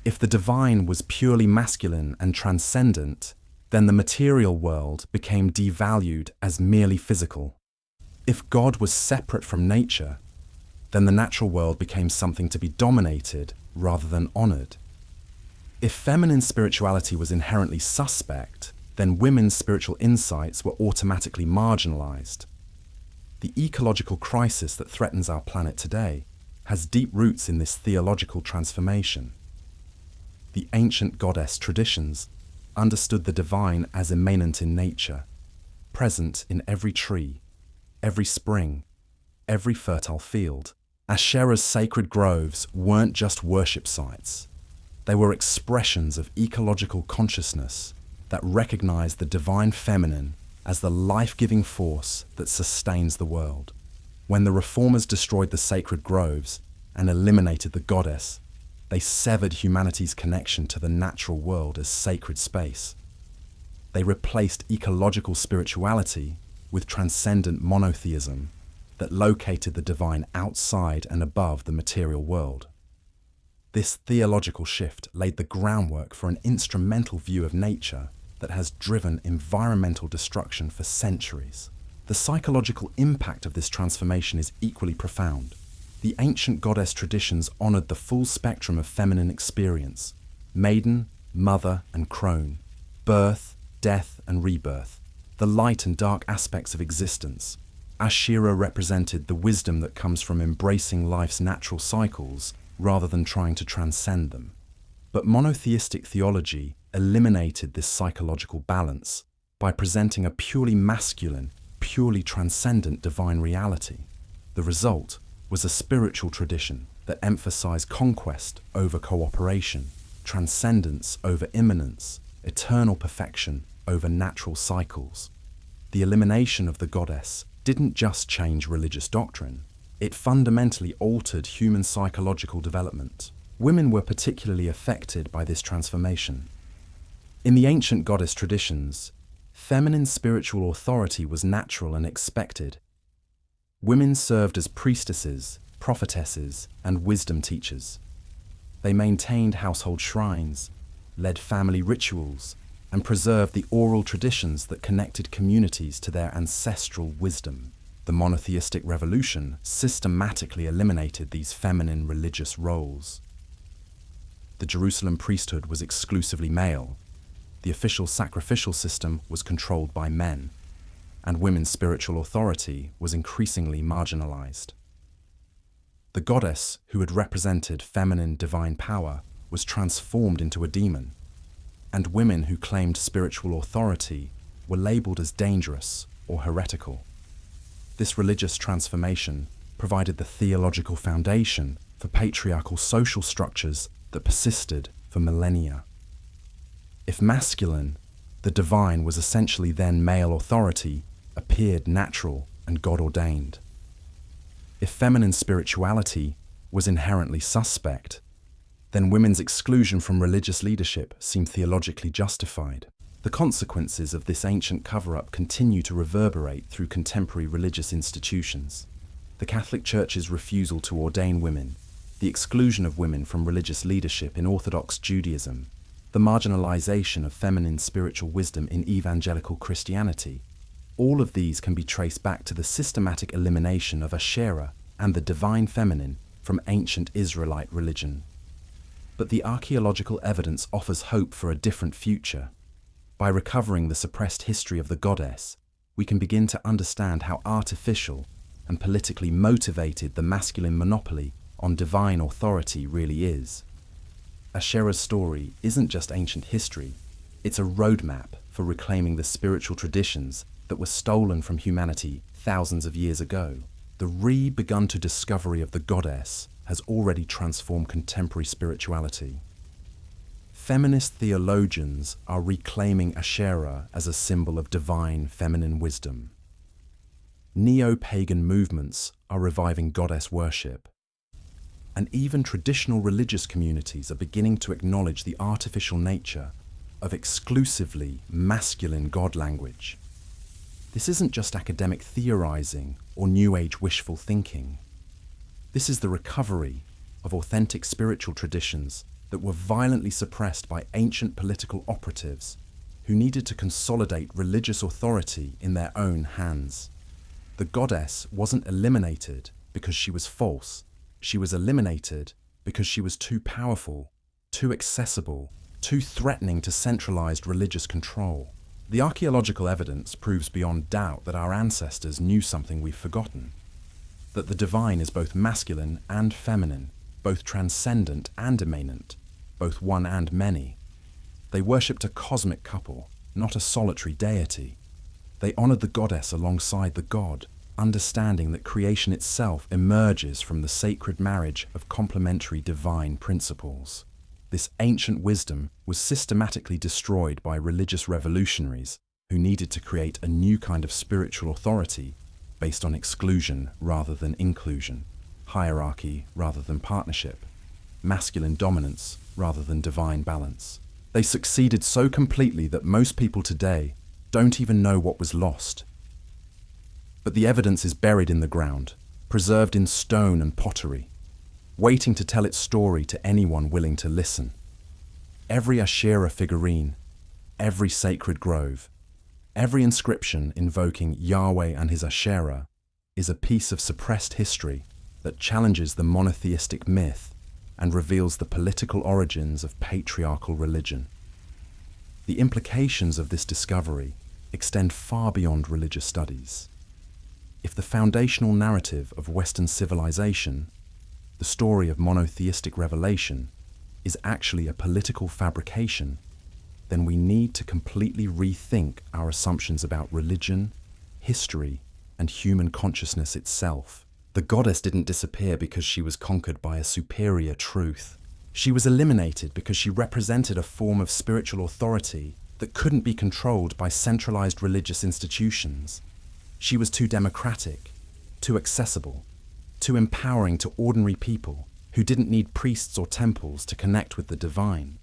If the divine was purely masculine and transcendent, then the material world became devalued as merely physical. If God was separate from nature, then the natural world became something to be dominated rather than honored. If feminine spirituality was inherently suspect, then women's spiritual insights were automatically marginalized. The ecological crisis that threatens our planet today has deep roots in this theological transformation. The ancient goddess traditions understood the divine as immanent in nature, present in every tree, every spring, every fertile field. Asherah's sacred groves weren't just worship sites. They were expressions of ecological consciousness that recognized the divine feminine as the life-giving force that sustains the world. When the reformers destroyed the sacred groves and eliminated the goddess, they severed humanity's connection to the natural world as sacred space. They replaced ecological spirituality with transcendent monotheism that located the divine outside and above the material world. This theological shift laid the groundwork for an instrumental view of nature that has driven environmental destruction for centuries. The psychological impact of this transformation is equally profound. The ancient goddess traditions honored the full spectrum of feminine experience: maiden, mother, and crone, birth, death, and rebirth, the light and dark aspects of existence. Asherah represented the wisdom that comes from embracing life's natural cycles rather than trying to transcend them. But monotheistic theology eliminated this psychological balance by presenting a purely masculine, purely transcendent divine reality. The result was a spiritual tradition that emphasized conquest over cooperation, transcendence over immanence, eternal perfection over natural cycles. The elimination of the goddess didn't just change religious doctrine, it fundamentally altered human psychological development. Women were particularly affected by this transformation. In the ancient goddess traditions, feminine spiritual authority was natural and expected. Women served as priestesses, prophetesses, and wisdom teachers. They maintained household shrines, led family rituals, and preserved the oral traditions that connected communities to their ancestral wisdom. The monotheistic revolution systematically eliminated these feminine religious roles. The Jerusalem priesthood was exclusively male. The official sacrificial system was controlled by men, and women's spiritual authority was increasingly marginalized. The goddess, who had represented feminine divine power, was transformed into a demon, and women who claimed spiritual authority were labeled as dangerous or heretical. This religious transformation provided the theological foundation for patriarchal social structures that persisted for millennia. If masculine, the divine was essentially then male authority, appeared natural and God-ordained. If feminine spirituality was inherently suspect, then women's exclusion from religious leadership seemed theologically justified. The consequences of this ancient cover-up continue to reverberate through contemporary religious institutions. The Catholic Church's refusal to ordain women, the exclusion of women from religious leadership in Orthodox Judaism, the marginalization of feminine spiritual wisdom in evangelical Christianity, all of these can be traced back to the systematic elimination of Asherah and the divine feminine from ancient Israelite religion. But the archaeological evidence offers hope for a different future. By recovering the suppressed history of the goddess, we can begin to understand how artificial and politically motivated the masculine monopoly on divine authority really is. Asherah's story isn't just ancient history, it's a roadmap for reclaiming the spiritual traditions that were stolen from humanity thousands of years ago. The re-begun to discovery of the goddess has already transformed contemporary spirituality. Feminist theologians are reclaiming Asherah as a symbol of divine feminine wisdom. Neo-pagan movements are reviving goddess worship. And even traditional religious communities are beginning to acknowledge the artificial nature of exclusively masculine God language. This isn't just academic theorizing or New Age wishful thinking. This is the recovery of authentic spiritual traditions that were violently suppressed by ancient political operatives who needed to consolidate religious authority in their own hands. The goddess wasn't eliminated because she was false. She was eliminated because she was too powerful, too accessible, too threatening to centralized religious control. The archaeological evidence proves beyond doubt that our ancestors knew something we've forgotten. That the divine is both masculine and feminine, both transcendent and immanent, both one and many. They worshipped a cosmic couple, not a solitary deity. They honored the goddess alongside the god, understanding that creation itself emerges from the sacred marriage of complementary divine principles. this ancient wisdom was systematically destroyed by religious revolutionaries who needed to create a new kind of spiritual authority based on exclusion rather than inclusion, hierarchy rather than partnership, masculine dominance rather than divine balance. They succeeded so completely that most people today don't even know what was lost. But the evidence is buried in the ground, preserved in stone and pottery, waiting to tell its story to anyone willing to listen. Every Asherah figurine, every sacred grove, every inscription invoking Yahweh and his Asherah is a piece of suppressed history that challenges the monotheistic myth and reveals the political origins of patriarchal religion. The implications of this discovery extend far beyond religious studies. If the foundational narrative of Western civilization, the story of monotheistic revelation, is actually a political fabrication, then we need to completely rethink our assumptions about religion, history, and human consciousness itself. The goddess didn't disappear because she was conquered by a superior truth. She was eliminated because she represented a form of spiritual authority that couldn't be controlled by centralized religious institutions. She was too democratic, too accessible, too empowering to ordinary people who didn't need priests or temples to connect with the divine.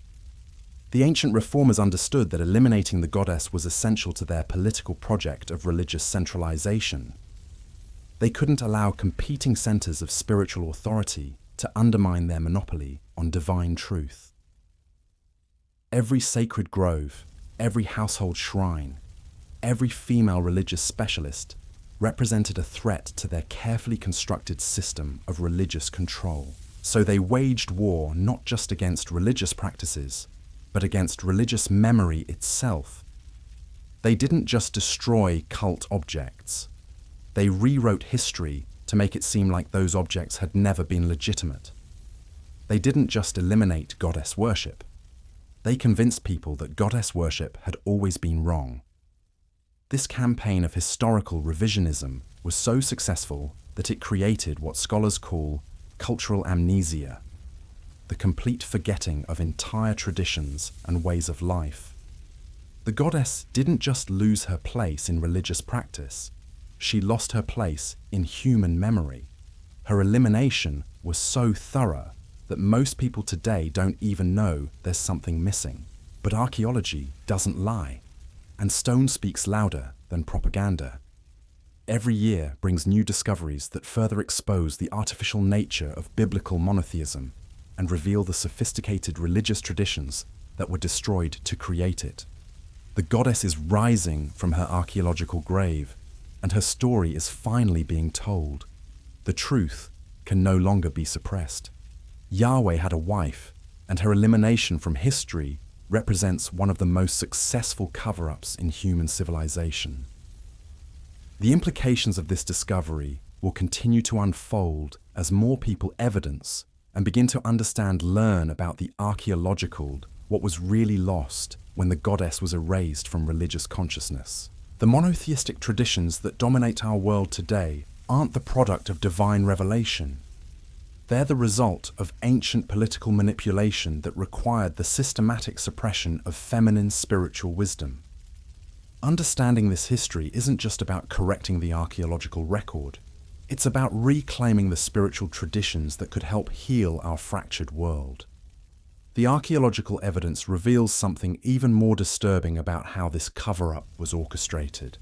The ancient reformers understood that eliminating the goddess was essential to their political project of religious centralization. They couldn't allow competing centers of spiritual authority to undermine their monopoly on divine truth. Every sacred grove, every household shrine, every female religious specialist represented a threat to their carefully constructed system of religious control. So they waged war not just against religious practices, but against religious memory itself. They didn't just destroy cult objects. They rewrote history to make it seem like those objects had never been legitimate. They didn't just eliminate goddess worship. They convinced people that goddess worship had always been wrong. This campaign of historical revisionism was so successful that it created what scholars call cultural amnesia, the complete forgetting of entire traditions and ways of life. The goddess didn't just lose her place in religious practice, she lost her place in human memory. Her elimination was so thorough that most people today don't even know there's something missing. But archaeology doesn't lie, and stone speaks louder than propaganda. Every year brings new discoveries that further expose the artificial nature of biblical monotheism and reveal the sophisticated religious traditions that were destroyed to create it. The goddess is rising from her archaeological grave, and her story is finally being told. The truth can no longer be suppressed. Yahweh had a wife, and her elimination from history represents one of the most successful cover-ups in human civilization. The implications of this discovery will continue to unfold as more people evidence and begin to learn about the archaeological, what was really lost when the goddess was erased from religious consciousness. The monotheistic traditions that dominate our world today aren't the product of divine revelation. They're the result of ancient political manipulation that required the systematic suppression of feminine spiritual wisdom. Understanding this history isn't just about correcting the archaeological record. It's about reclaiming the spiritual traditions that could help heal our fractured world. The archaeological evidence reveals something even more disturbing about how this cover-up was orchestrated.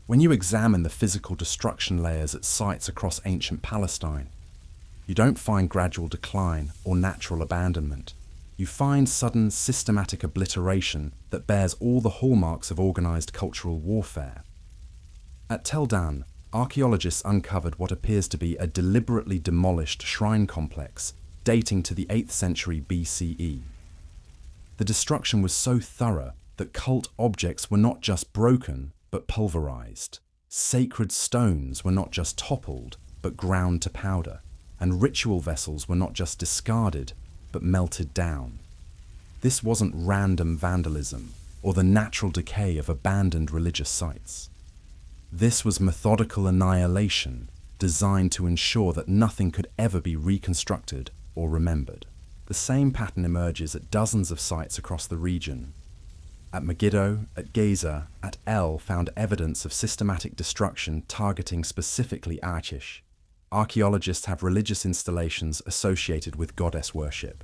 When you examine the physical destruction layers at sites across ancient Palestine, you don't find gradual decline or natural abandonment. You find sudden, systematic obliteration that bears all the hallmarks of organized cultural warfare. At Tel Dan, archaeologists uncovered what appears to be a deliberately demolished shrine complex dating to the 8th century BCE. The destruction was so thorough that cult objects were not just broken, but pulverized. Sacred stones were not just toppled, but ground to powder. And ritual vessels were not just discarded, but melted down. This wasn't random vandalism or the natural decay of abandoned religious sites. This was methodical annihilation designed to ensure that nothing could ever be reconstructed or remembered. The same pattern emerges at dozens of sites across the region. At Megiddo, at Gaza, at El found evidence of systematic destruction targeting specifically Achish. Archaeologists have religious installations associated with goddess worship.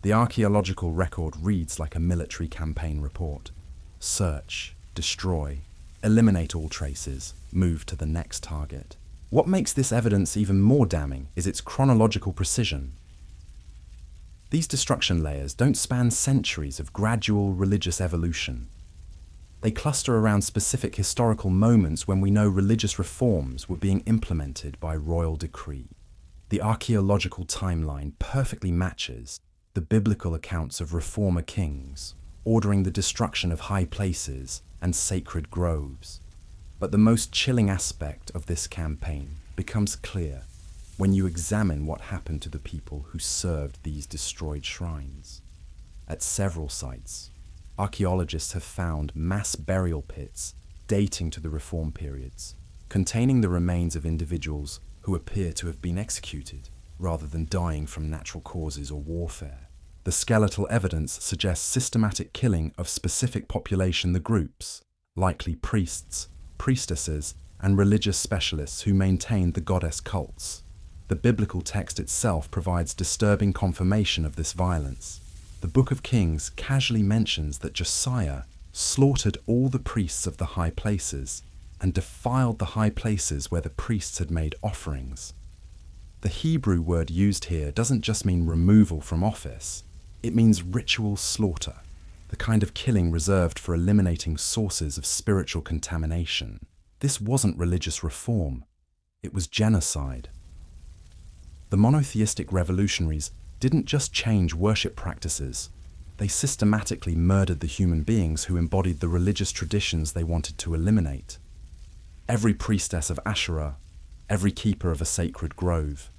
The archaeological record reads like a military campaign report. Search, destroy, eliminate all traces, move to the next target. What makes this evidence even more damning is its chronological precision. These destruction layers don't span centuries of gradual religious evolution. They cluster around specific historical moments when we know religious reforms were being implemented by royal decree. The archaeological timeline perfectly matches the biblical accounts of reformer kings, ordering the destruction of high places and sacred groves. But the most chilling aspect of this campaign becomes clear when you examine what happened to the people who served these destroyed shrines. At several sites, archaeologists have found mass burial pits dating to the reform periods, containing the remains of individuals who appear to have been executed rather than dying from natural causes or warfare. The skeletal evidence suggests systematic killing of specific population groups, likely priests, priestesses, and religious specialists who maintained the goddess cults. The biblical text itself provides disturbing confirmation of this violence. The Book of Kings casually mentions that Josiah slaughtered all the priests of the high places and defiled the high places where the priests had made offerings. The Hebrew word used here doesn't just mean removal from office, it means ritual slaughter, the kind of killing reserved for eliminating sources of spiritual contamination. This wasn't religious reform, it was genocide. The monotheistic revolutionaries didn't just change worship practices, they systematically murdered the human beings who embodied the religious traditions they wanted to eliminate. Every priestess of Asherah, every keeper of a sacred grove,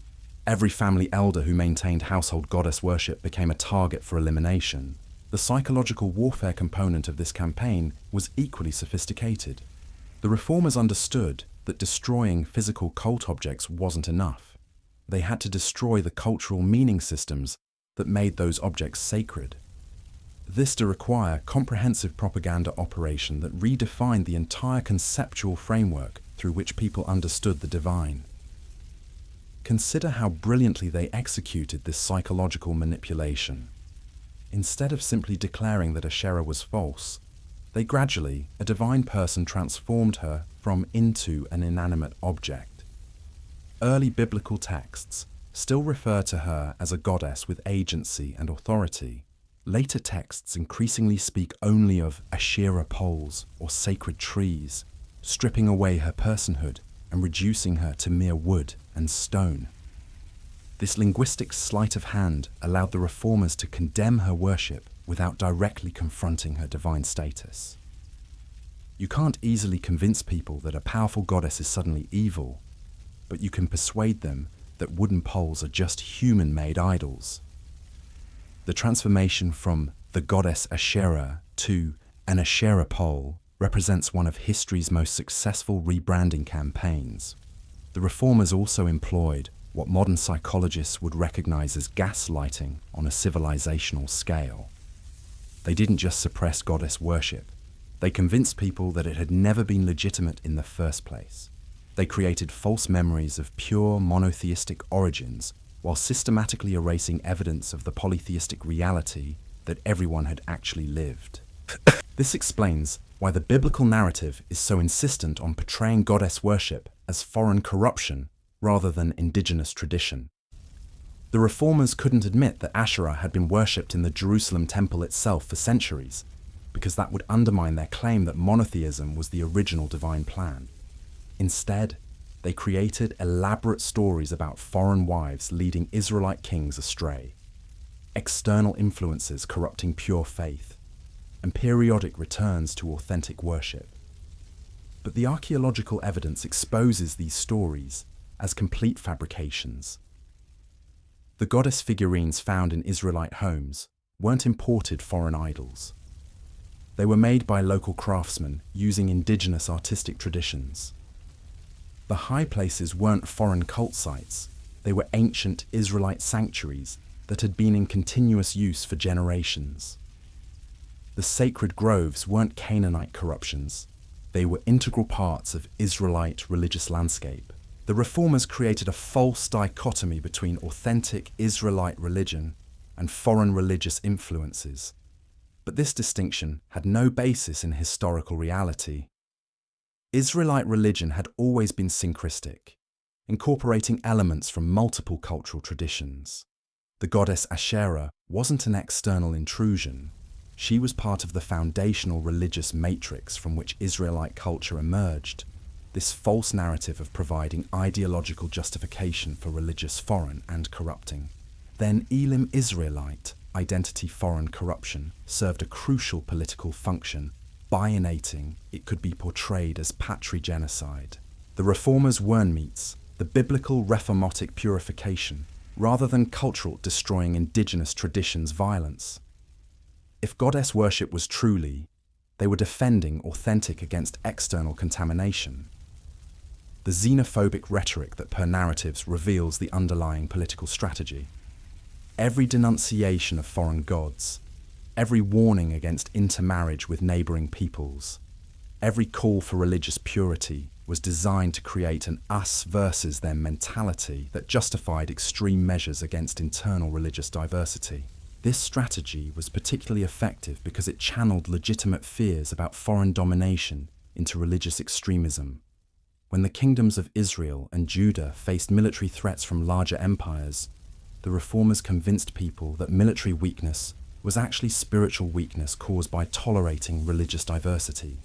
every family elder who maintained household goddess worship became a target for elimination. The psychological warfare component of this campaign was equally sophisticated. The reformers understood that destroying physical cult objects wasn't enough. They had to destroy the cultural meaning systems that made those objects sacred. This to require comprehensive propaganda operation that redefined the entire conceptual framework through which people understood the divine. Consider how brilliantly they executed this psychological manipulation. Instead of simply declaring that Asherah was false, they gradually, a divine person transformed her from into an inanimate object. Early biblical texts still refer to her as a goddess with agency and authority. Later texts increasingly speak only of Asherah poles or sacred trees, stripping away her personhood and reducing her to mere wood and stone. This linguistic sleight of hand allowed the reformers to condemn her worship without directly confronting her divine status. You can't easily convince people that a powerful goddess is suddenly evil, but you can persuade them that wooden poles are just human-made idols. The transformation from the goddess Asherah to an Asherah pole represents one of history's most successful rebranding campaigns. The reformers also employed what modern psychologists would recognize as gaslighting on a civilizational scale. They didn't just suppress goddess worship, they convinced people that it had never been legitimate in the first place. They created false memories of pure monotheistic origins while systematically erasing evidence of the polytheistic reality that everyone had actually lived. This explains why the biblical narrative is so insistent on portraying goddess worship as foreign corruption rather than indigenous tradition. The reformers couldn't admit that Asherah had been worshipped in the Jerusalem temple itself for centuries, because that would undermine their claim that monotheism was the original divine plan. Instead, they created elaborate stories about foreign wives leading Israelite kings astray, external influences corrupting pure faith, and periodic returns to authentic worship. But the archaeological evidence exposes these stories as complete fabrications. The goddess figurines found in Israelite homes weren't imported foreign idols. They were made by local craftsmen using indigenous artistic traditions. The high places weren't foreign cult sites, they were ancient Israelite sanctuaries that had been in continuous use for generations. The sacred groves weren't Canaanite corruptions. They were integral parts of Israelite religious landscape. The reformers created a false dichotomy between authentic Israelite religion and foreign religious influences. But this distinction had no basis in historical reality. Israelite religion had always been syncretic, incorporating elements from multiple cultural traditions. The goddess Asherah wasn't an external intrusion. She was part of the foundational religious matrix from which Israelite culture emerged. This false narrative of providing ideological justification for religious foreign and corrupting. Then Elim Israelite, identity foreign corruption, served a crucial political function. By innating, it could be portrayed as patrigenocide. The reformers' wormmeats, the biblical reformatic purification, rather than cultural destroying indigenous traditions violence. If goddess worship was truly, they were defending authentic against external contamination. The xenophobic rhetoric that per narratives reveals the underlying political strategy. Every denunciation of foreign gods, every warning against intermarriage with neighboring peoples, every call for religious purity was designed to create an us versus them mentality that justified extreme measures against internal religious diversity. This strategy was particularly effective because it channeled legitimate fears about foreign domination into religious extremism. When the kingdoms of Israel and Judah faced military threats from larger empires, the reformers convinced people that military weakness was actually spiritual weakness caused by tolerating religious diversity.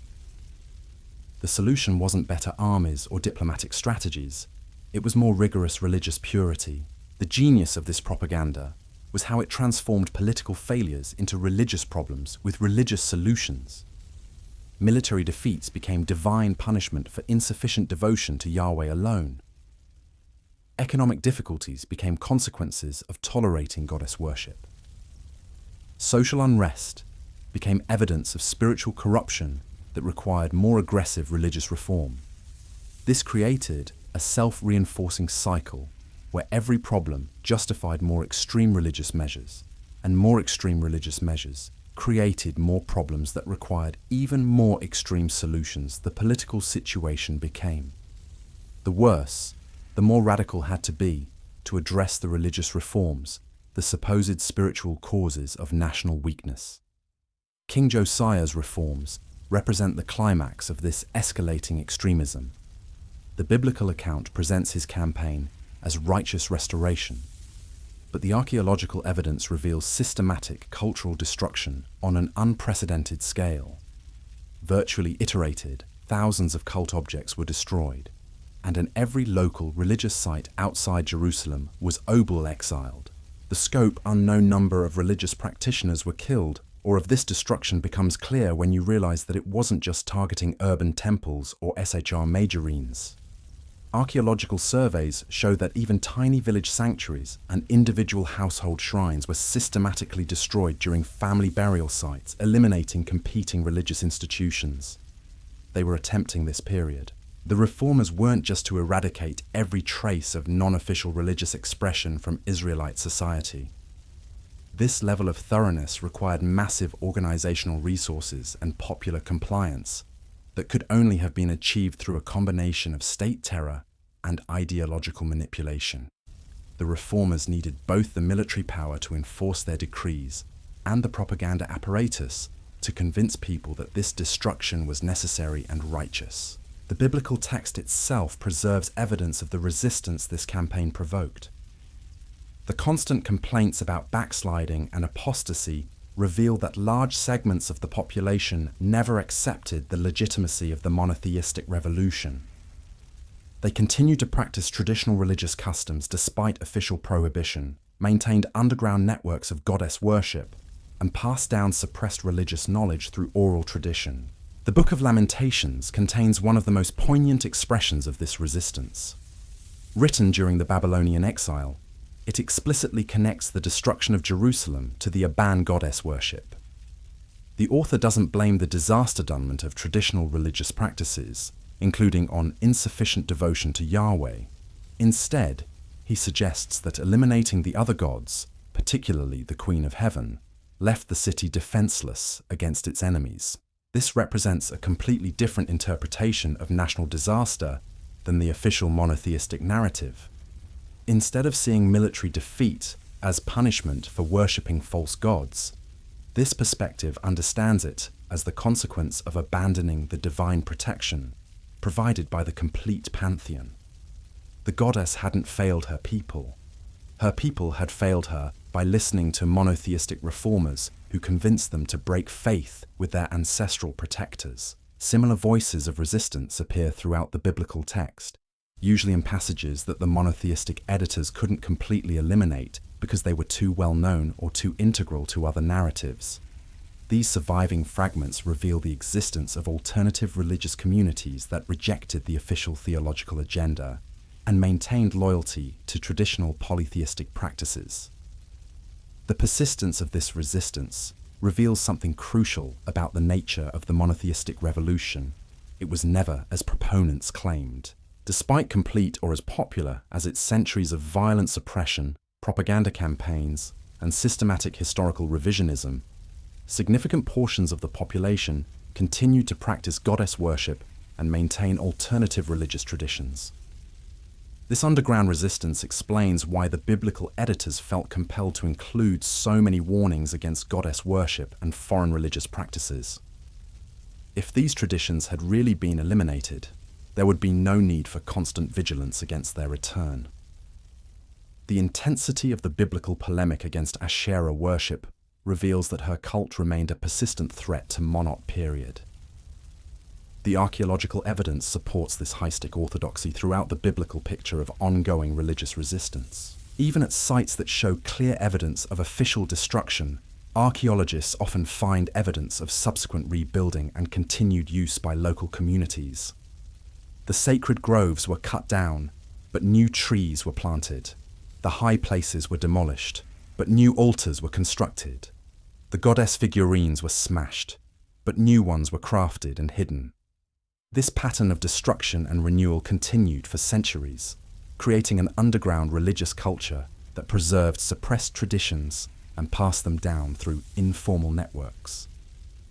The solution wasn't better armies or diplomatic strategies, it was more rigorous religious purity. The genius of this propaganda was how it transformed political failures into religious problems with religious solutions. Military defeats became divine punishment for insufficient devotion to Yahweh alone. Economic difficulties became consequences of tolerating goddess worship. Social unrest became evidence of spiritual corruption that required more aggressive religious reform. This created a self-reinforcing cycle where every problem justified more extreme religious measures, and more extreme religious measures created more problems that required even more extreme solutions. The political situation became. The worse, the more radical had to be to address the religious reforms, the supposed spiritual causes of national weakness. King Josiah's reforms represent the climax of this escalating extremism. The biblical account presents his campaign as righteous restoration, but the archaeological evidence reveals systematic cultural destruction on an unprecedented scale. Virtually iterated, thousands of cult objects were destroyed, and in every local religious site outside Jerusalem was exiled. The scope unknown number of religious practitioners were killed, or of this destruction becomes clear when you realize that it wasn't just targeting urban temples or SHR majorines. Archaeological surveys show that even tiny village sanctuaries and individual household shrines were systematically destroyed during family burial sites, eliminating competing religious institutions. They were attempting this period. The reformers weren't just to eradicate every trace of non-official religious expression from Israelite society. This level of thoroughness required massive organizational resources and popular compliance that could only have been achieved through a combination of state terror and ideological manipulation. The reformers needed both the military power to enforce their decrees and the propaganda apparatus to convince people that this destruction was necessary and righteous. The biblical text itself preserves evidence of the resistance this campaign provoked. The constant complaints about backsliding and apostasy reveal that large segments of the population never accepted the legitimacy of the monotheistic revolution. They continued to practice traditional religious customs despite official prohibition, maintained underground networks of goddess worship, and passed down suppressed religious knowledge through oral tradition. The Book of Lamentations contains one of the most poignant expressions of this resistance. Written during the Babylonian exile, it explicitly connects the destruction of Jerusalem to the Aban goddess worship. The author doesn't blame the disaster-donment of traditional religious practices, including on insufficient devotion to Yahweh. Instead, he suggests that eliminating the other gods, particularly the Queen of Heaven, left the city defenseless against its enemies. This represents a completely different interpretation of national disaster than the official monotheistic narrative. Instead of seeing military defeat as punishment for worshipping false gods, this perspective understands it as the consequence of abandoning the divine protection provided by the complete pantheon. The goddess hadn't failed her people. Her people had failed her by listening to monotheistic reformers who convinced them to break faith with their ancestral protectors. Similar voices of resistance appear throughout the biblical text, usually in passages that the monotheistic editors couldn't completely eliminate because they were too well known or too integral to other narratives. These surviving fragments reveal the existence of alternative religious communities that rejected the official theological agenda and maintained loyalty to traditional polytheistic practices. The persistence of this resistance reveals something crucial about the nature of the monotheistic revolution. It was never as proponents claimed. Despite complete or as popular as its centuries of violent suppression, propaganda campaigns, and systematic historical revisionism, significant portions of the population continued to practice goddess worship and maintain alternative religious traditions. This underground resistance explains why the biblical editors felt compelled to include so many warnings against goddess worship and foreign religious practices. If these traditions had really been eliminated, there would be no need for constant vigilance against their return. The intensity of the biblical polemic against Asherah worship reveals that her cult remained a persistent threat to monarch period. The archaeological evidence supports this heistic orthodoxy throughout the biblical picture of ongoing religious resistance. Even at sites that show clear evidence of official destruction, archaeologists often find evidence of subsequent rebuilding and continued use by local communities. The sacred groves were cut down, but new trees were planted. The high places were demolished, but new altars were constructed. The goddess figurines were smashed, but new ones were crafted and hidden. This pattern of destruction and renewal continued for centuries, creating an underground religious culture that preserved suppressed traditions and passed them down through informal networks.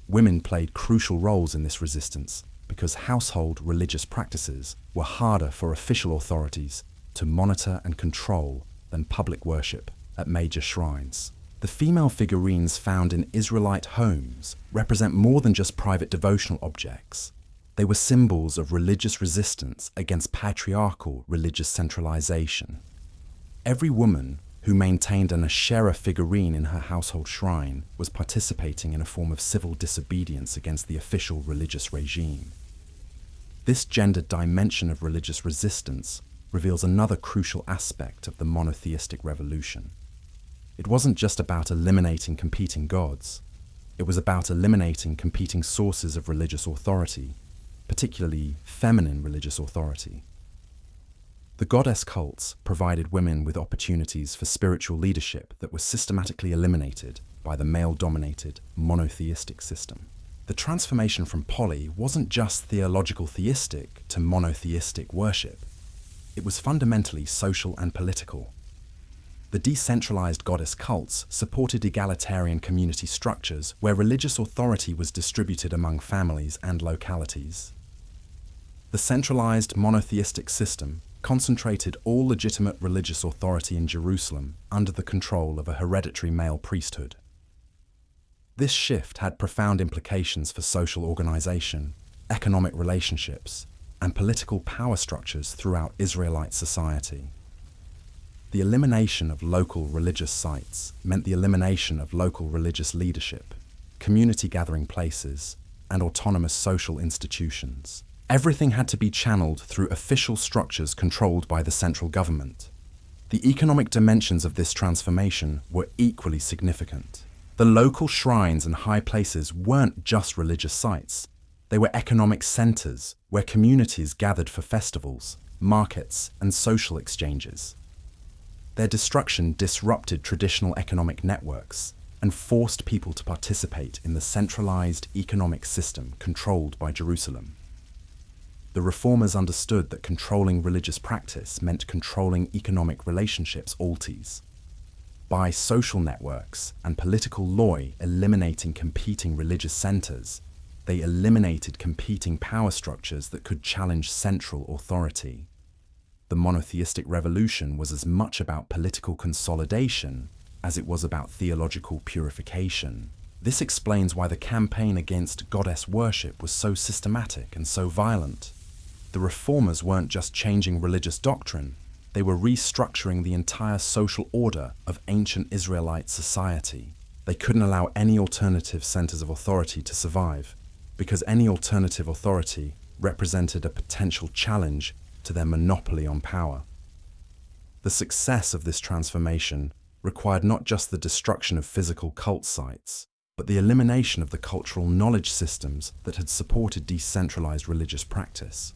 Women played crucial roles in this resistance because household religious practices were harder for official authorities to monitor and control than public worship at major shrines. The female figurines found in Israelite homes represent more than just private devotional objects. They were symbols of religious resistance against patriarchal religious centralization. Every woman who maintained an Asherah figurine in her household shrine was participating in a form of civil disobedience against the official religious regime. This gendered dimension of religious resistance reveals another crucial aspect of the monotheistic revolution. It wasn't just about eliminating competing gods. It was about eliminating competing sources of religious authority, particularly feminine religious authority. The goddess cults provided women with opportunities for spiritual leadership that were systematically eliminated by the male-dominated monotheistic system. The transformation from poly wasn't just theological theistic to monotheistic worship. It was fundamentally social and political. The decentralized goddess cults supported egalitarian community structures where religious authority was distributed among families and localities. The centralized monotheistic system concentrated all legitimate religious authority in Jerusalem under the control of a hereditary male priesthood. This shift had profound implications for social organization, economic relationships, and political power structures throughout Israelite society. The elimination of local religious sites meant the elimination of local religious leadership, community gathering places, and autonomous social institutions. Everything had to be channeled through official structures controlled by the central government. The economic dimensions of this transformation were equally significant. The local shrines and high places weren't just religious sites. They were economic centers where communities gathered for festivals, markets, and social exchanges. Their destruction disrupted traditional economic networks and forced people to participate in the centralized economic system controlled by Jerusalem. The reformers understood that controlling religious practice meant controlling economic relationships always. by social networks and political law eliminating competing religious centers, they eliminated competing power structures that could challenge central authority. The monotheistic revolution was as much about political consolidation as it was about theological purification. This explains why the campaign against goddess worship was so systematic and so violent. The reformers weren't just changing religious doctrine, they were restructuring the entire social order of ancient Israelite society. They couldn't allow any alternative centers of authority to survive, because any alternative authority represented a potential challenge to their monopoly on power. The success of this transformation required not just the destruction of physical cult sites, but the elimination of the cultural knowledge systems that had supported decentralized religious practice.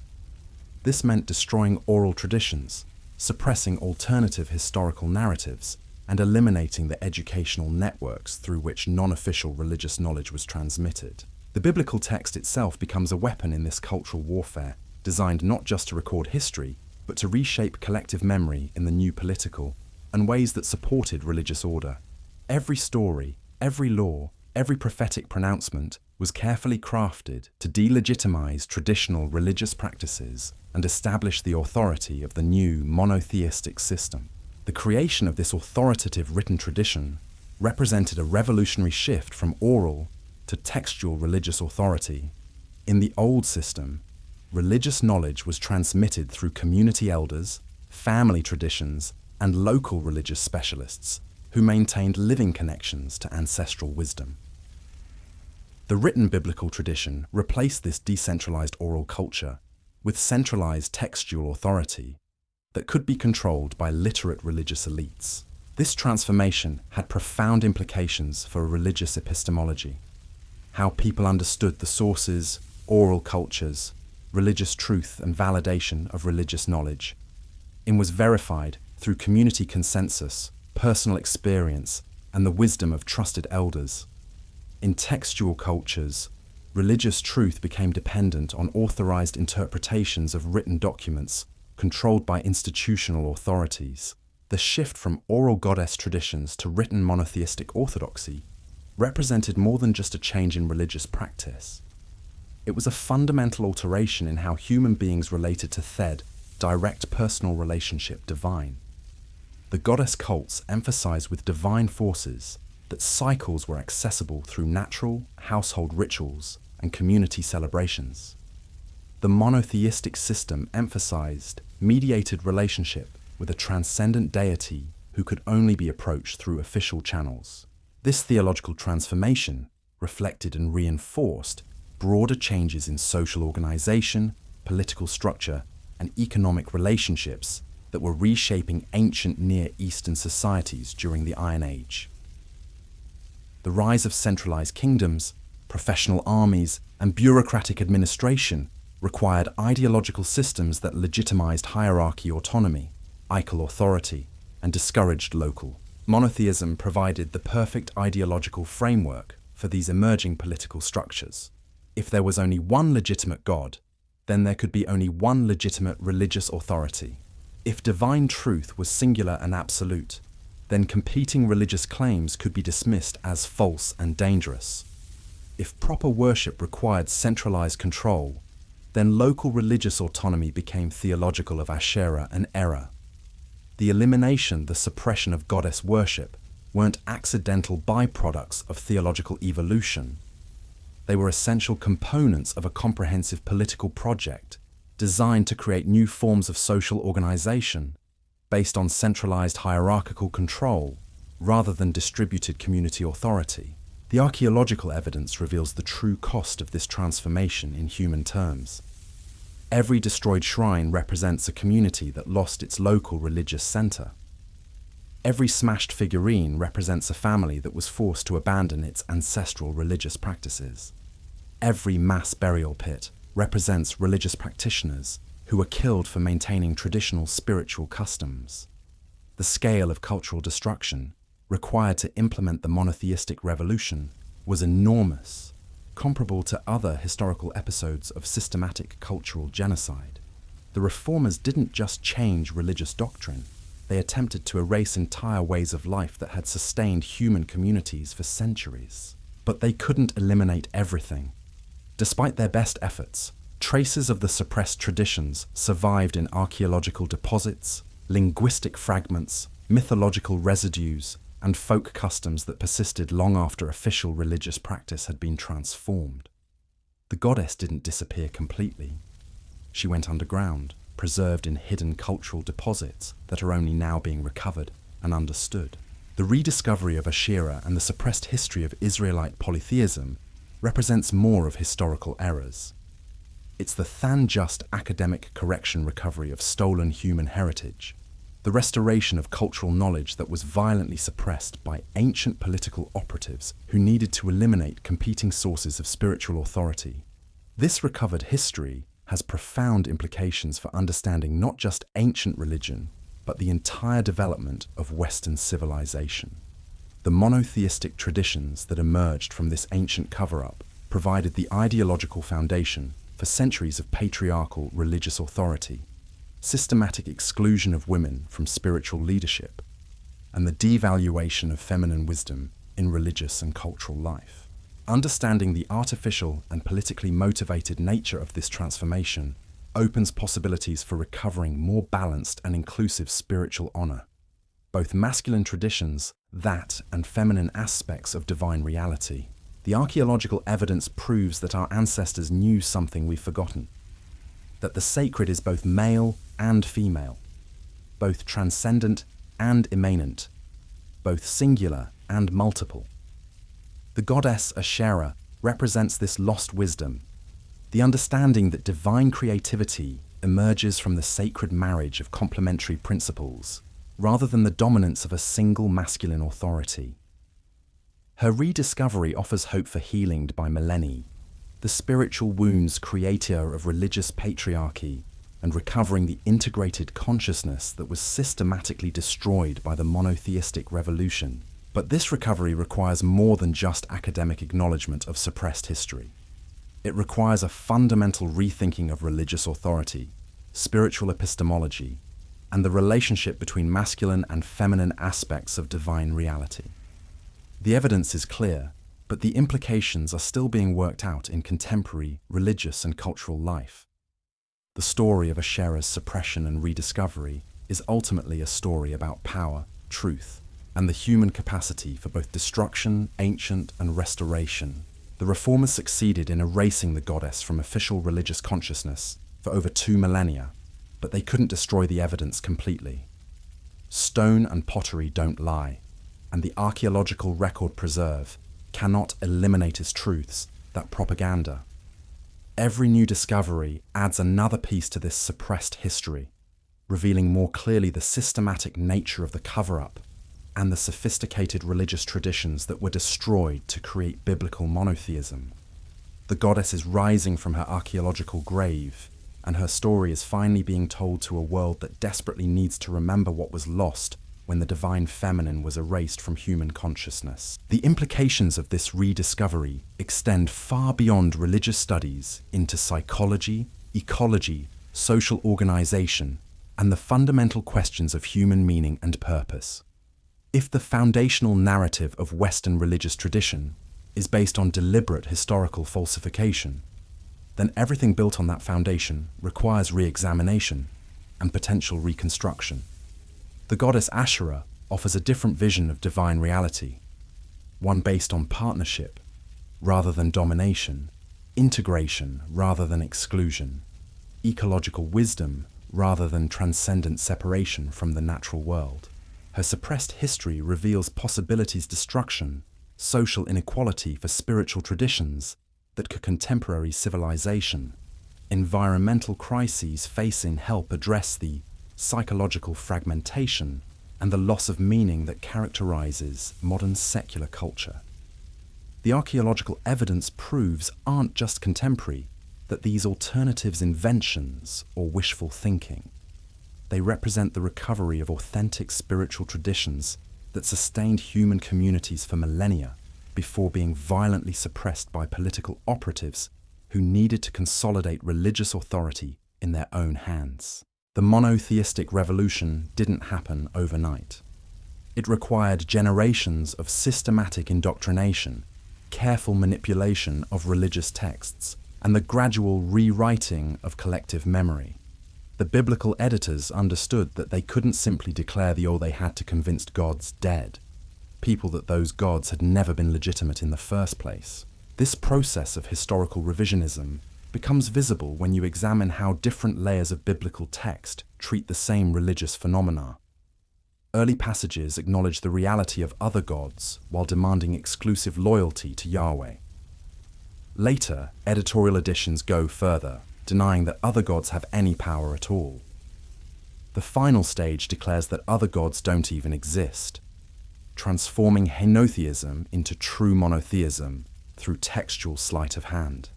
This meant destroying oral traditions, suppressing alternative historical narratives, and eliminating the educational networks through which non-official religious knowledge was transmitted. The biblical text itself becomes a weapon in this cultural warfare, designed not just to record history, but to reshape collective memory in the new political and ways that supported religious order. Every story, every law, every prophetic pronouncement was carefully crafted to delegitimize traditional religious practices and establish the authority of the new monotheistic system. The creation of this authoritative written tradition represented a revolutionary shift from oral to textual religious authority. In the old system, religious knowledge was transmitted through community elders, family traditions, and local religious specialists who maintained living connections to ancestral wisdom. The written biblical tradition replaced this decentralized oral culture with centralized textual authority that could be controlled by literate religious elites. This transformation had profound implications for religious epistemology, how people understood the sources, oral cultures, religious truth and validation of religious knowledge. It was verified through community consensus, personal experience, and the wisdom of trusted elders. In textual cultures, religious truth became dependent on authorized interpretations of written documents controlled by institutional authorities. The shift from oral goddess traditions to written monotheistic orthodoxy represented more than just a change in religious practice. It was a fundamental alteration in how human beings related to Thed, direct personal relationship divine. The goddess cults emphasized with divine forces that cycles were accessible through natural, household rituals and community celebrations. The monotheistic system emphasized mediated relationship with a transcendent deity who could only be approached through official channels. This theological transformation reflected and reinforced broader changes in social organization, political structure, and economic relationships that were reshaping ancient Near Eastern societies during the Iron Age. The rise of centralized kingdoms, professional armies, and bureaucratic administration required ideological systems that legitimized hierarchy autonomy, eichel authority, and discouraged local. Monotheism provided the perfect ideological framework for these emerging political structures. If there was only one legitimate God, then there could be only one legitimate religious authority. If divine truth was singular and absolute, then competing religious claims could be dismissed as false and dangerous. If proper worship required centralized control, then local religious autonomy became theological of Asherah and error. The elimination, the suppression of goddess worship weren't accidental byproducts of theological evolution. They were essential components of a comprehensive political project designed to create new forms of social organization based on centralized hierarchical control rather than distributed community authority. The archaeological evidence reveals the true cost of this transformation in human terms. Every destroyed shrine represents a community that lost its local religious center. Every smashed figurine represents a family that was forced to abandon its ancestral religious practices. Every mass burial pit represents religious practitioners who were killed for maintaining traditional spiritual customs. The scale of cultural destruction required to implement the monotheistic revolution was enormous, comparable to other historical episodes of systematic cultural genocide. The reformers didn't just change religious doctrine, They attempted to erase entire ways of life that had sustained human communities for centuries. But they couldn't eliminate everything. Despite their best efforts, traces of the suppressed traditions survived in archaeological deposits, linguistic fragments, mythological residues, and folk customs that persisted long after official religious practice had been transformed. The goddess didn't disappear completely. She went underground, preserved in hidden cultural deposits that are only now being recovered and understood. The rediscovery of Asherah and the suppressed history of Israelite polytheism represents more of historical errors. It's the than-just academic correction recovery of stolen human heritage, the restoration of cultural knowledge that was violently suppressed by ancient political operatives who needed to eliminate competing sources of spiritual authority. This recovered history has profound implications for understanding not just ancient religion, but the entire development of Western civilization. The monotheistic traditions that emerged from this ancient cover-up provided the ideological foundation for centuries of patriarchal religious authority, systematic exclusion of women from spiritual leadership, and the devaluation of feminine wisdom in religious and cultural life. Understanding the artificial and politically motivated nature of this transformation opens possibilities for recovering more balanced and inclusive spiritual honor. Both masculine traditions, that, and feminine aspects of divine reality. The archaeological evidence proves that our ancestors knew something we've forgotten, that the sacred is both male and female, both transcendent and immanent, both singular and multiple. The goddess Asherah represents this lost wisdom, the understanding that divine creativity emerges from the sacred marriage of complementary principles, rather than the dominance of a single masculine authority. Her rediscovery offers hope for healing by millennia, the spiritual wounds creator of religious patriarchy, and recovering the integrated consciousness that was systematically destroyed by the monotheistic revolution. But this recovery requires more than just academic acknowledgement of suppressed history. It requires a fundamental rethinking of religious authority, spiritual epistemology, and the relationship between masculine and feminine aspects of divine reality. The evidence is clear, but the implications are still being worked out in contemporary religious and cultural life. The story of Asherah's suppression and rediscovery is ultimately a story about power, truth, and the human capacity for both destruction, ancient, and restoration. The reformers succeeded in erasing the goddess from official religious consciousness for over 2 millennia, but they couldn't destroy the evidence completely. Stone and pottery don't lie, and the archaeological record preserve cannot eliminate as truths that propaganda. Every new discovery adds another piece to this suppressed history, revealing more clearly the systematic nature of the cover-up and the sophisticated religious traditions that were destroyed to create biblical monotheism. The goddess is rising from her archaeological grave, and her story is finally being told to a world that desperately needs to remember what was lost when the divine feminine was erased from human consciousness. The implications of this rediscovery extend far beyond religious studies into psychology, ecology, social organization, and the fundamental questions of human meaning and purpose. If the foundational narrative of Western religious tradition is based on deliberate historical falsification, then everything built on that foundation requires re-examination and potential reconstruction. The goddess Asherah offers a different vision of divine reality, one based on partnership rather than domination, integration rather than exclusion, ecological wisdom rather than transcendent separation from the natural world. Her suppressed history reveals possibilities destruction, social inequality for spiritual traditions that could contemporary civilization, environmental crises facing help address the psychological fragmentation and the loss of meaning that characterizes modern secular culture. The archaeological evidence proves aren't just contemporary, that these alternatives inventions or wishful thinking. They represent the recovery of authentic spiritual traditions that sustained human communities for millennia before being violently suppressed by political operatives who needed to consolidate religious authority in their own hands. The monotheistic revolution didn't happen overnight. It required generations of systematic indoctrination, careful manipulation of religious texts, and the gradual rewriting of collective memory. The biblical editors understood that they couldn't simply declare the all they had to convince gods dead, people that those gods had never been legitimate in the first place. This process of historical revisionism becomes visible when you examine how different layers of biblical text treat the same religious phenomena. Early passages acknowledge the reality of other gods while demanding exclusive loyalty to Yahweh. Later, editorial editions go further, denying that other gods have any power at all. The final stage declares that other gods don't even exist, transforming henotheism into true monotheism through textual sleight of hand.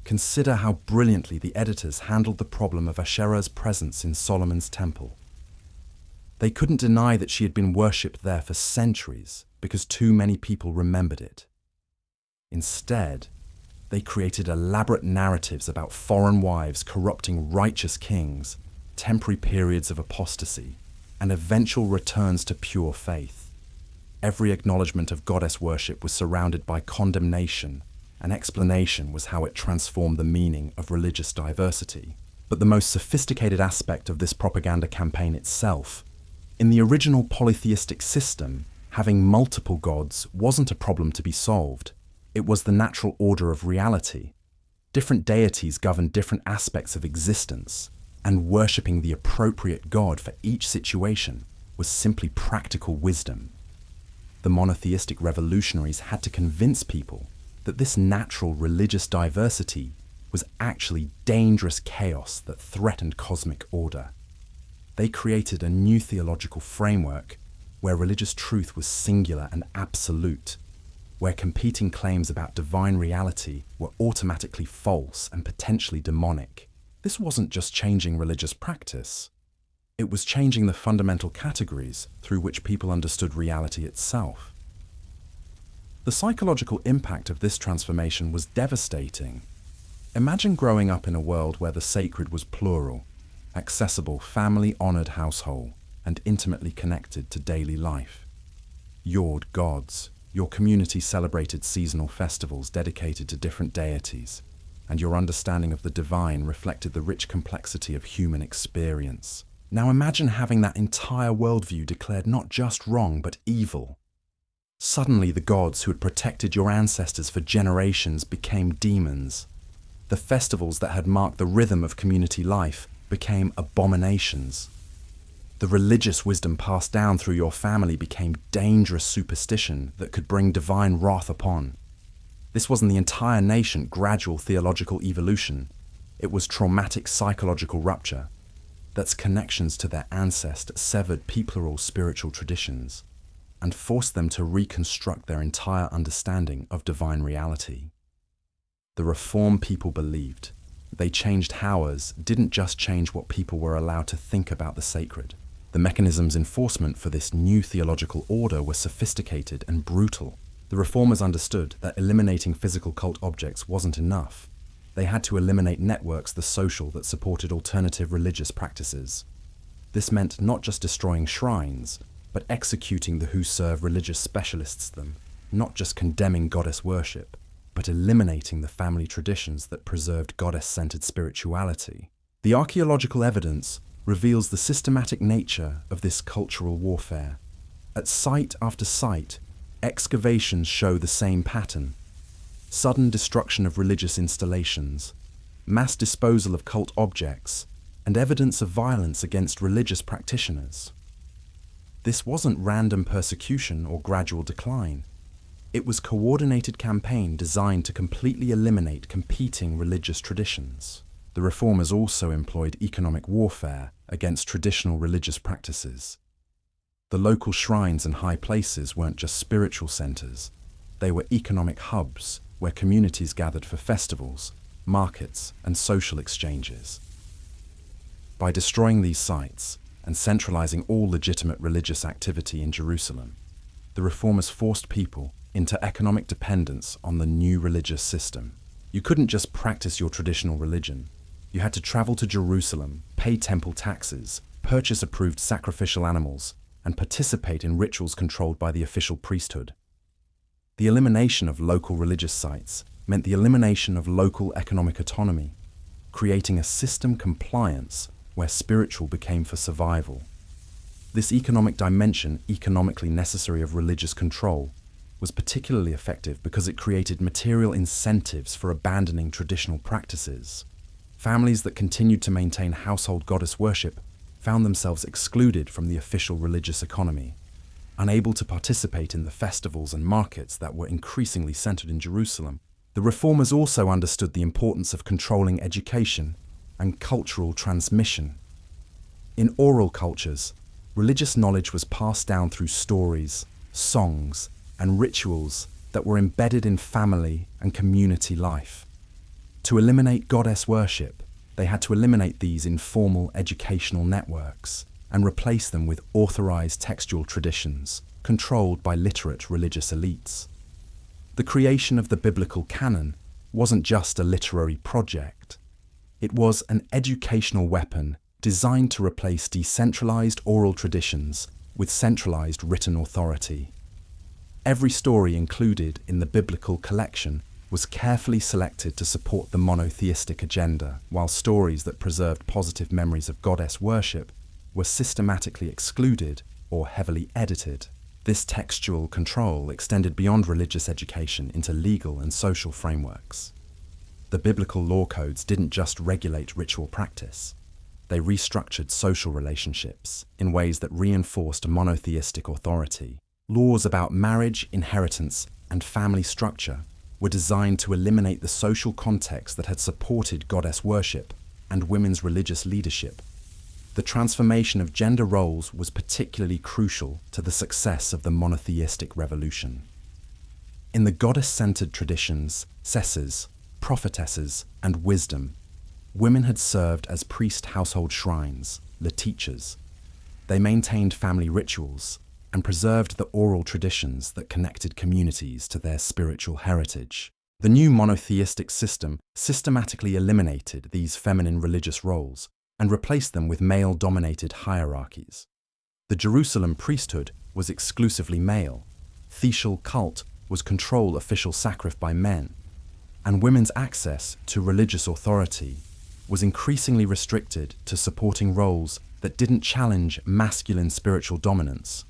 Consider how brilliantly the editors handled the problem of Asherah's presence in Solomon's temple. They couldn't deny that she had been worshipped there for centuries because too many people remembered it. Instead, they created elaborate narratives about foreign wives corrupting righteous kings, temporary periods of apostasy, and eventual returns to pure faith. Every acknowledgement of goddess worship was surrounded by condemnation. An explanation was how it transformed the meaning of religious diversity. But the most sophisticated aspect of this propaganda campaign itself, in the original polytheistic system, having multiple gods wasn't a problem to be solved. It was the natural order of reality. Different deities governed different aspects of existence, and worshipping the appropriate god for each situation was simply practical wisdom. The monotheistic revolutionaries had to convince people that this natural religious diversity was actually dangerous chaos that threatened cosmic order. They created a new theological framework where religious truth was singular and absolute, where competing claims about divine reality were automatically false and potentially demonic. This wasn't just changing religious practice. It was changing the fundamental categories through which people understood reality itself. The psychological impact of this transformation was devastating. Imagine growing up in a world where the sacred was plural, accessible, family-honored household, and intimately connected to daily life. Your gods, your community celebrated seasonal festivals dedicated to different deities, and your understanding of the divine reflected the rich complexity of human experience. Now imagine having that entire worldview declared not just wrong, but evil. Suddenly the gods who had protected your ancestors for generations became demons. The festivals that had marked the rhythm of community life became abominations. The religious wisdom passed down through your family became dangerous superstition that could bring divine wrath upon. This wasn't the entire nascent gradual theological evolution. It was traumatic psychological rupture that's connections to their ancestors severed people's spiritual traditions and forced them to reconstruct their entire understanding of divine reality. The reform people believed. They changed howers didn't just change what people were allowed to think about the sacred. The mechanisms enforcement for this new theological order were sophisticated and brutal. The reformers understood that eliminating physical cult objects wasn't enough. They had to eliminate networks, the social, that supported alternative religious practices. This meant not just destroying shrines, but executing the who serve religious specialists them, not just condemning goddess worship, but eliminating the family traditions that preserved goddess-centered spirituality. The archaeological evidence reveals the systematic nature of this cultural warfare. At site after site, excavations show the same pattern. Sudden destruction of religious installations, mass disposal of cult objects, and evidence of violence against religious practitioners. This wasn't random persecution or gradual decline. It was a coordinated campaign designed to completely eliminate competing religious traditions. The reformers also employed economic warfare against traditional religious practices. The local shrines and high places weren't just spiritual centers. They were economic hubs where communities gathered for festivals, markets, and social exchanges. By destroying these sites and centralizing all legitimate religious activity in Jerusalem, the reformers forced people into economic dependence on the new religious system. You couldn't just practice your traditional religion. You had to travel to Jerusalem, pay temple taxes, purchase approved sacrificial animals, and participate in rituals controlled by the official priesthood. The elimination of local religious sites meant the elimination of local economic autonomy, creating a system compliance where spiritual became for survival. This economic dimension, economically necessary of religious control, was particularly effective because it created material incentives for abandoning traditional practices. Families that continued to maintain household goddess worship found themselves excluded from the official religious economy, unable to participate in the festivals and markets that were increasingly centered in Jerusalem. The reformers also understood the importance of controlling education and cultural transmission. In oral cultures, religious knowledge was passed down through stories, songs, and rituals that were embedded in family and community life. To eliminate goddess worship, they had to eliminate these informal educational networks and replace them with authorized textual traditions controlled by literate religious elites. The creation of the biblical canon wasn't just a literary project. It was an educational weapon designed to replace decentralized oral traditions with centralized written authority. Every story included in the biblical collection was carefully selected to support the monotheistic agenda, while stories that preserved positive memories of goddess worship were systematically excluded or heavily edited. This textual control extended beyond religious education into legal and social frameworks. The biblical law codes didn't just regulate ritual practice. They restructured social relationships in ways that reinforced monotheistic authority. Laws about marriage, inheritance, and family structure were designed to eliminate the social context that had supported goddess worship and women's religious leadership. The transformation of gender roles was particularly crucial to the success of the monotheistic revolution. In the goddess-centered traditions, sesses, prophetesses, and wisdom, women had served as priest household shrines, the teachers. They maintained family rituals and preserved the oral traditions that connected communities to their spiritual heritage. The new monotheistic system systematically eliminated these feminine religious roles and replaced them with male-dominated hierarchies. The Jerusalem priesthood was exclusively male, thecal cult was control official sacrifice by men, and women's access to religious authority was increasingly restricted to supporting roles that didn't challenge masculine spiritual dominance.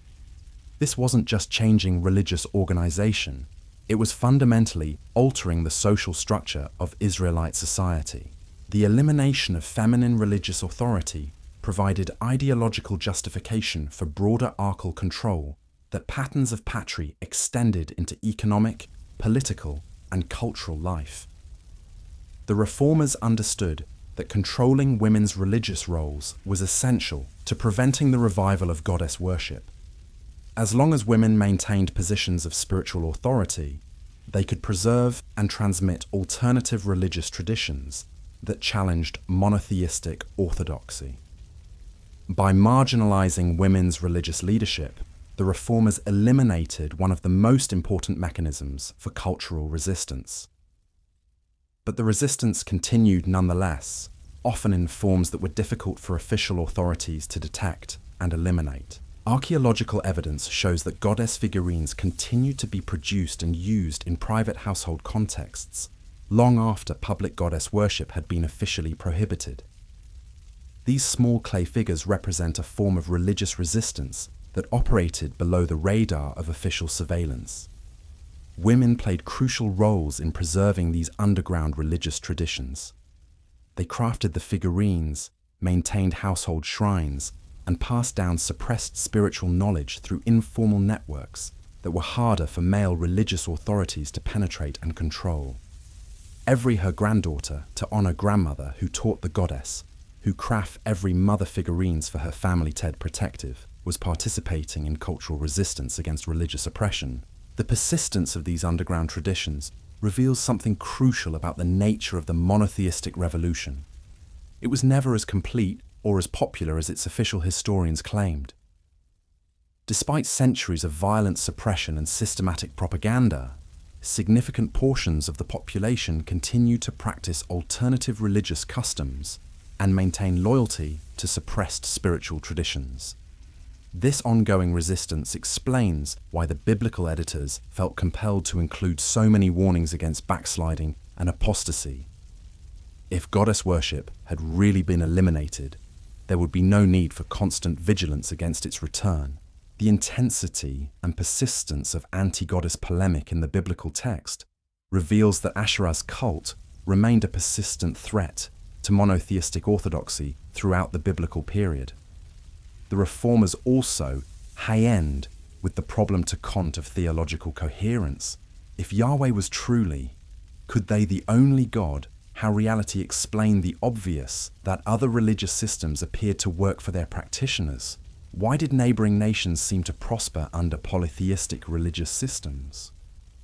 This wasn't just changing religious organization, it was fundamentally altering the social structure of Israelite society. The elimination of feminine religious authority provided ideological justification for broader archal control that patterns of patry extended into economic, political, and cultural life. The reformers understood that controlling women's religious roles was essential to preventing the revival of goddess worship. As long as women maintained positions of spiritual authority, they could preserve and transmit alternative religious traditions that challenged monotheistic orthodoxy. By marginalizing women's religious leadership, the reformers eliminated one of the most important mechanisms for cultural resistance. But the resistance continued nonetheless, often in forms that were difficult for official authorities to detect and eliminate. Archaeological evidence shows that goddess figurines continued to be produced and used in private household contexts, long after public goddess worship had been officially prohibited. These small clay figures represent a form of religious resistance that operated below the radar of official surveillance. Women played crucial roles in preserving these underground religious traditions. They crafted the figurines, maintained household shrines, and passed down suppressed spiritual knowledge through informal networks that were harder for male religious authorities to penetrate and control. Every her granddaughter to honor grandmother who taught the goddess, who craft every mother figurines for her family Ted protective, was participating in cultural resistance against religious oppression. The persistence of these underground traditions reveals something crucial about the nature of the monotheistic revolution. It was never as complete or as popular as its official historians claimed. Despite centuries of violent suppression and systematic propaganda, significant portions of the population continued to practice alternative religious customs and maintain loyalty to suppressed spiritual traditions. This ongoing resistance explains why the biblical editors felt compelled to include so many warnings against backsliding and apostasy. If goddess worship had really been eliminated, there would be no need for constant vigilance against its return. The intensity and persistence of anti-goddess polemic in the biblical text reveals that Asherah's cult remained a persistent threat to monotheistic orthodoxy throughout the biblical period. The reformers also high-end with the problem to Kant of theological coherence. If Yahweh was truly, could they the only God, how reality explained the obvious that other religious systems appeared to work for their practitioners? Why did neighboring nations seem to prosper under polytheistic religious systems?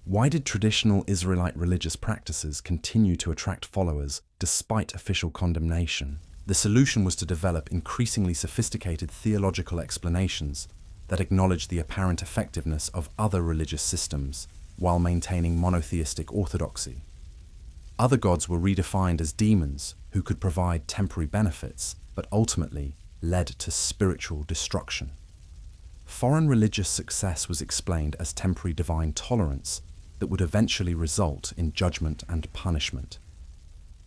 Why did traditional Israelite religious practices continue to attract followers despite official condemnation? The solution was to develop increasingly sophisticated theological explanations that acknowledged the apparent effectiveness of other religious systems while maintaining monotheistic orthodoxy. Other gods were redefined as demons who could provide temporary benefits, but ultimately led to spiritual destruction. Foreign religious success was explained as temporary divine tolerance that would eventually result in judgment and punishment.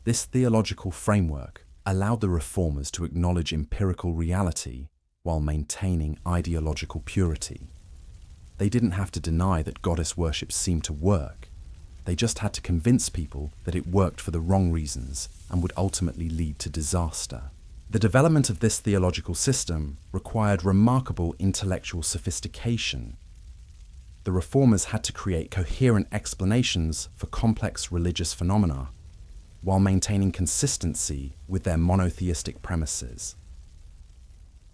This theological framework allowed the reformers to acknowledge empirical reality while maintaining ideological purity. They didn't have to deny that goddess worship seemed to work. They just had to convince people that it worked for the wrong reasons and would ultimately lead to disaster. The development of this theological system required remarkable intellectual sophistication. The reformers had to create coherent explanations for complex religious phenomena while maintaining consistency with their monotheistic premises.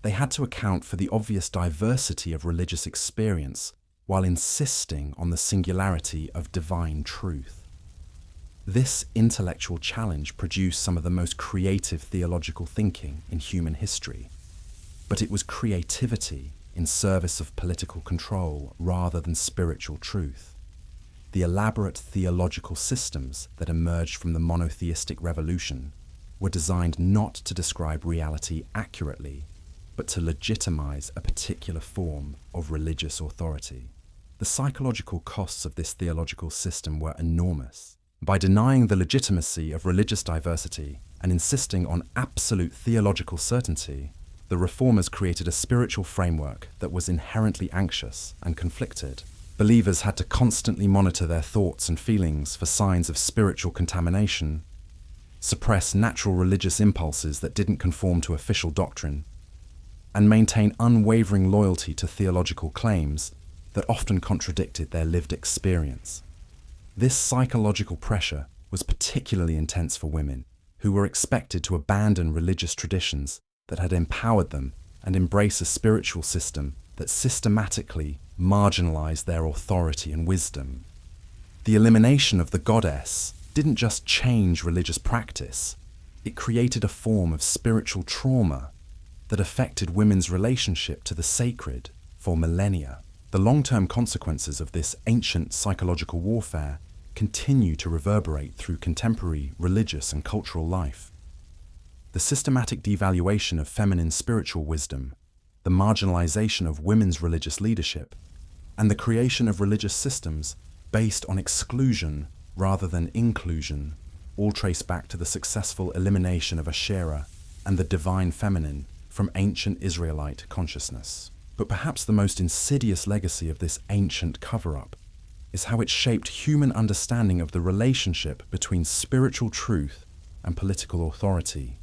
They had to account for the obvious diversity of religious experience while insisting on the singularity of divine truth. This intellectual challenge produced some of the most creative theological thinking in human history, but it was creativity in service of political control rather than spiritual truth. The elaborate theological systems that emerged from the monotheistic revolution were designed not to describe reality accurately, but to legitimize a particular form of religious authority. The psychological costs of this theological system were enormous. By denying the legitimacy of religious diversity and insisting on absolute theological certainty, the reformers created a spiritual framework that was inherently anxious and conflicted. Believers had to constantly monitor their thoughts and feelings for signs of spiritual contamination, suppress natural religious impulses that didn't conform to official doctrine, and maintain unwavering loyalty to theological claims that often contradicted their lived experience. This psychological pressure was particularly intense for women, who were expected to abandon religious traditions that had empowered them and embrace a spiritual system that systematically marginalized their authority and wisdom. The elimination of the goddess didn't just change religious practice, it created a form of spiritual trauma that affected women's relationship to the sacred for millennia. The long-term consequences of this ancient psychological warfare continue to reverberate through contemporary religious and cultural life. The systematic devaluation of feminine spiritual wisdom, the marginalization of women's religious leadership, and the creation of religious systems based on exclusion rather than inclusion all trace back to the successful elimination of Asherah and the divine feminine from ancient Israelite consciousness. But perhaps the most insidious legacy of this ancient cover-up is how it shaped human understanding of the relationship between spiritual truth and political authority.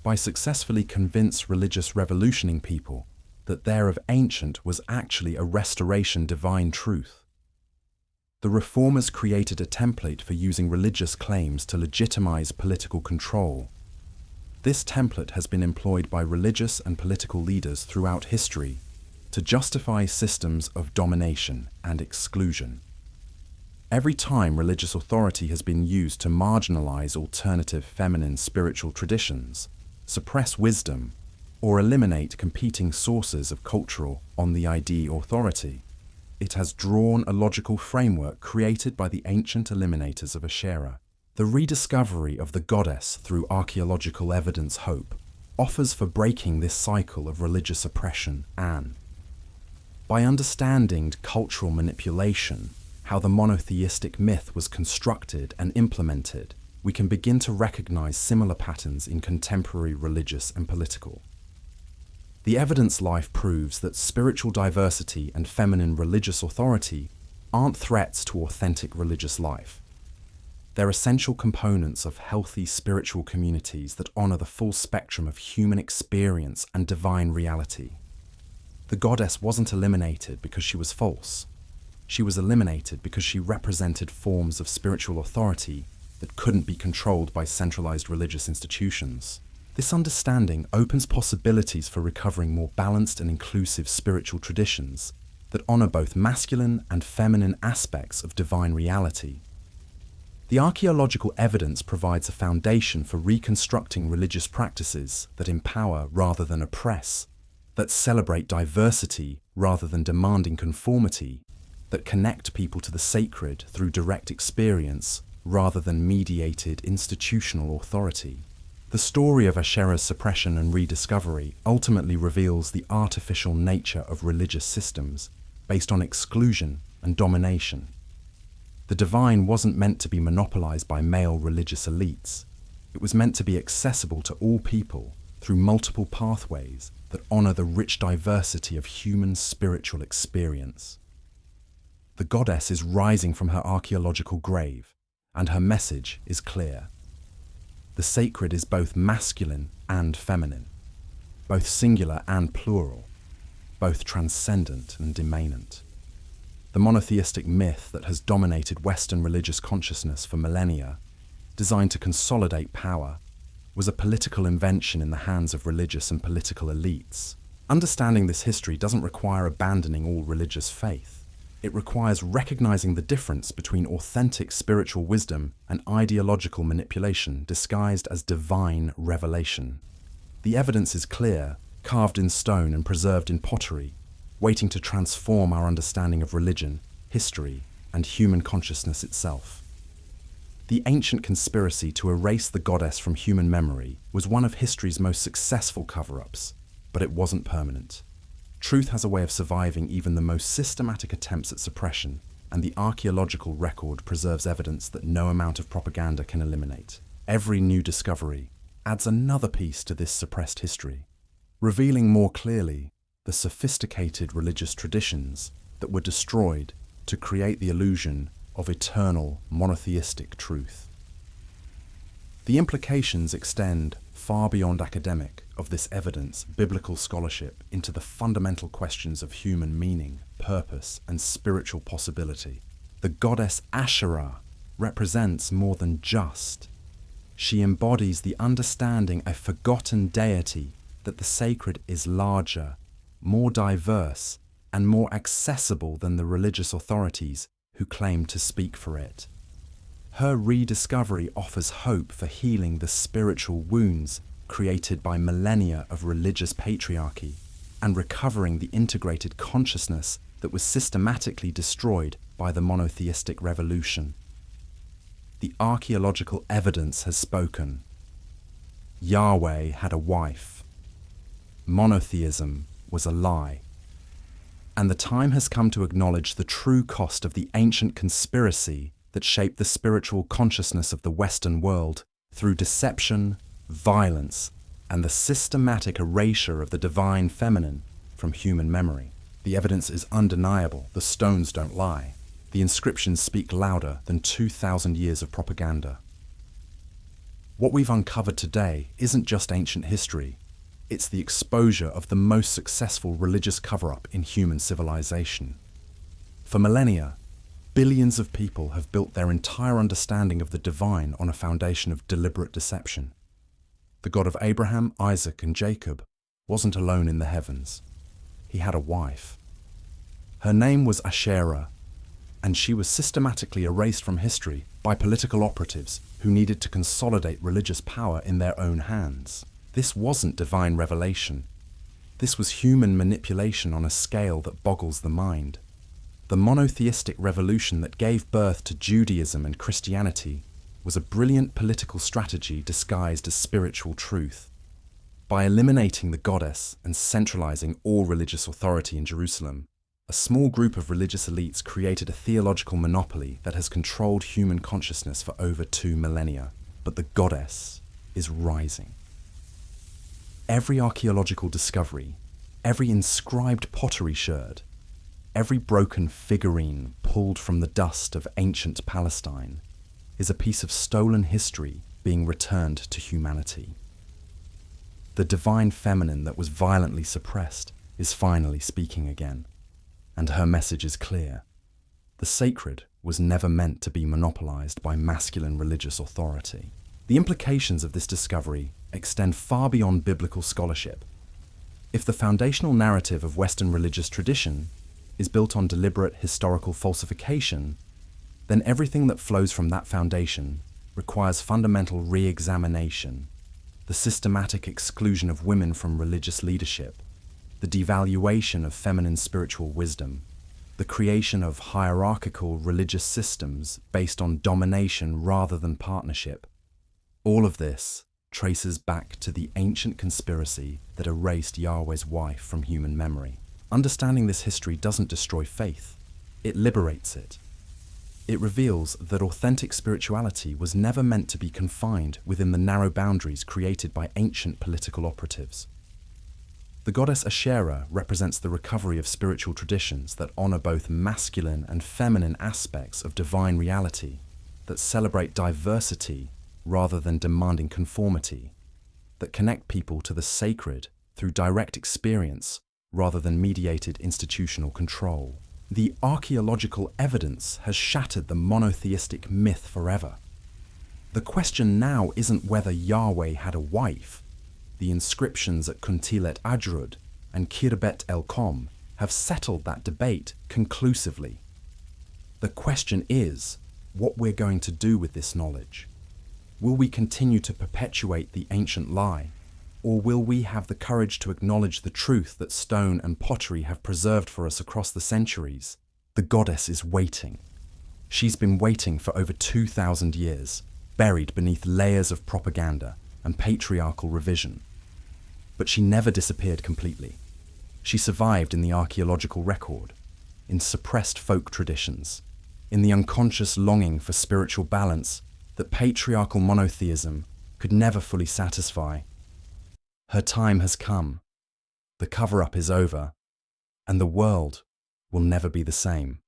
By successfully convince religious revolutioning people that their of ancient was actually a restoration divine truth, the reformers created a template for using religious claims to legitimize political control. This template has been employed by religious and political leaders throughout history to justify systems of domination and exclusion. Every time religious authority has been used to marginalize alternative feminine spiritual traditions, suppress wisdom, or eliminate competing sources of cultural on the ID authority, It has drawn a logical framework created by the ancient eliminators of Asherah. The rediscovery of the goddess through archaeological evidence hope offers for breaking this cycle of religious oppression and, by understanding cultural manipulation, how the monotheistic myth was constructed and implemented, we can begin to recognize similar patterns in contemporary religious and political. The evidence life proves that spiritual diversity and feminine religious authority aren't threats to authentic religious life. They're essential components of healthy spiritual communities that honor the full spectrum of human experience and divine reality. The goddess wasn't eliminated because she was false. She was eliminated because she represented forms of spiritual authority that couldn't be controlled by centralized religious institutions. This understanding opens possibilities for recovering more balanced and inclusive spiritual traditions that honor both masculine and feminine aspects of divine reality. The archaeological evidence provides a foundation for reconstructing religious practices that empower rather than oppress, that celebrate diversity rather than demanding conformity, that connect people to the sacred through direct experience rather than mediated institutional authority. The story of Asherah's suppression and rediscovery ultimately reveals the artificial nature of religious systems based on exclusion and domination. The divine wasn't meant to be monopolized by male religious elites. It was meant to be accessible to all people through multiple pathways that honor the rich diversity of human spiritual experience. The goddess is rising from her archaeological grave, and her message is clear. The sacred is both masculine and feminine, both singular and plural, both transcendent and immanent. The monotheistic myth that has dominated Western religious consciousness for millennia, designed to consolidate power, was a political invention in the hands of religious and political elites. Understanding this history doesn't require abandoning all religious faith. It requires recognizing the difference between authentic spiritual wisdom and ideological manipulation disguised as divine revelation. The evidence is clear, carved in stone and preserved in pottery, waiting to transform our understanding of religion, history, and human consciousness itself. The ancient conspiracy to erase the goddess from human memory was one of history's most successful cover-ups, but it wasn't permanent. Truth has a way of surviving even the most systematic attempts at suppression, and the archaeological record preserves evidence that no amount of propaganda can eliminate. Every new discovery adds another piece to this suppressed history, revealing more clearly the sophisticated religious traditions that were destroyed to create the illusion of eternal monotheistic truth. The implications extend far beyond academic of this evidence, biblical scholarship, into the fundamental questions of human meaning, purpose, and spiritual possibility. The goddess Asherah represents more than just. She embodies the understanding of forgotten deity that the sacred is larger, more diverse, and more accessible than the religious authorities who claim to speak for it. Her rediscovery offers hope for healing the spiritual wounds created by millennia of religious patriarchy and recovering the integrated consciousness that was systematically destroyed by the monotheistic revolution. The archaeological evidence has spoken. Yahweh had a wife. Monotheism was a lie. And the time has come to acknowledge the true cost of the ancient conspiracy that shaped the spiritual consciousness of the Western world through deception, violence, and the systematic erasure of the divine feminine from human memory. The evidence is undeniable. The stones don't lie. The inscriptions speak louder than 2,000 years of propaganda. What we've uncovered today isn't just ancient history. It's the exposure of the most successful religious cover-up in human civilization. For millennia, billions of people have built their entire understanding of the divine on a foundation of deliberate deception. The God of Abraham, Isaac, and Jacob wasn't alone in the heavens. He had a wife. Her name was Asherah, and she was systematically erased from history by political operatives who needed to consolidate religious power in their own hands. This wasn't divine revelation. This was human manipulation on a scale that boggles the mind. The monotheistic revolution that gave birth to Judaism and Christianity was a brilliant political strategy disguised as spiritual truth. By eliminating the goddess and centralizing all religious authority in Jerusalem, a small group of religious elites created a theological monopoly that has controlled human consciousness for over 2 millennia. But the goddess is rising. Every archaeological discovery, every inscribed pottery sherd, every broken figurine pulled from the dust of ancient Palestine is a piece of stolen history being returned to humanity. The divine feminine that was violently suppressed is finally speaking again, and her message is clear. The sacred was never meant to be monopolized by masculine religious authority. The implications of this discovery extend far beyond biblical scholarship. If the foundational narrative of Western religious tradition is built on deliberate historical falsification, then everything that flows from that foundation requires fundamental re-examination. The systematic exclusion of women from religious leadership, the devaluation of feminine spiritual wisdom, the creation of hierarchical religious systems based on domination rather than partnership. All of this traces back to the ancient conspiracy that erased Yahweh's wife from human memory. Understanding this history doesn't destroy faith, it liberates it. It reveals that authentic spirituality was never meant to be confined within the narrow boundaries created by ancient political operatives. The goddess Asherah represents the recovery of spiritual traditions that honor both masculine and feminine aspects of divine reality, that celebrate diversity rather than demanding conformity, that connect people to the sacred through direct experience rather than mediated institutional control. The archaeological evidence has shattered the monotheistic myth forever. The question now isn't whether Yahweh had a wife. The inscriptions at Kuntilet Ajrud and Kirbet el-Kom have settled that debate conclusively. The question is what we're going to do with this knowledge. Will we continue to perpetuate the ancient lie, or will we have the courage to acknowledge the truth that stone and pottery have preserved for us across the centuries? The goddess is waiting. She's been waiting for over 2,000 years, buried beneath layers of propaganda and patriarchal revision. But she never disappeared completely. She survived in the archaeological record, in suppressed folk traditions, in the unconscious longing for spiritual balance that patriarchal monotheism could never fully satisfy. Her time has come, the cover-up is over, and the world will never be the same.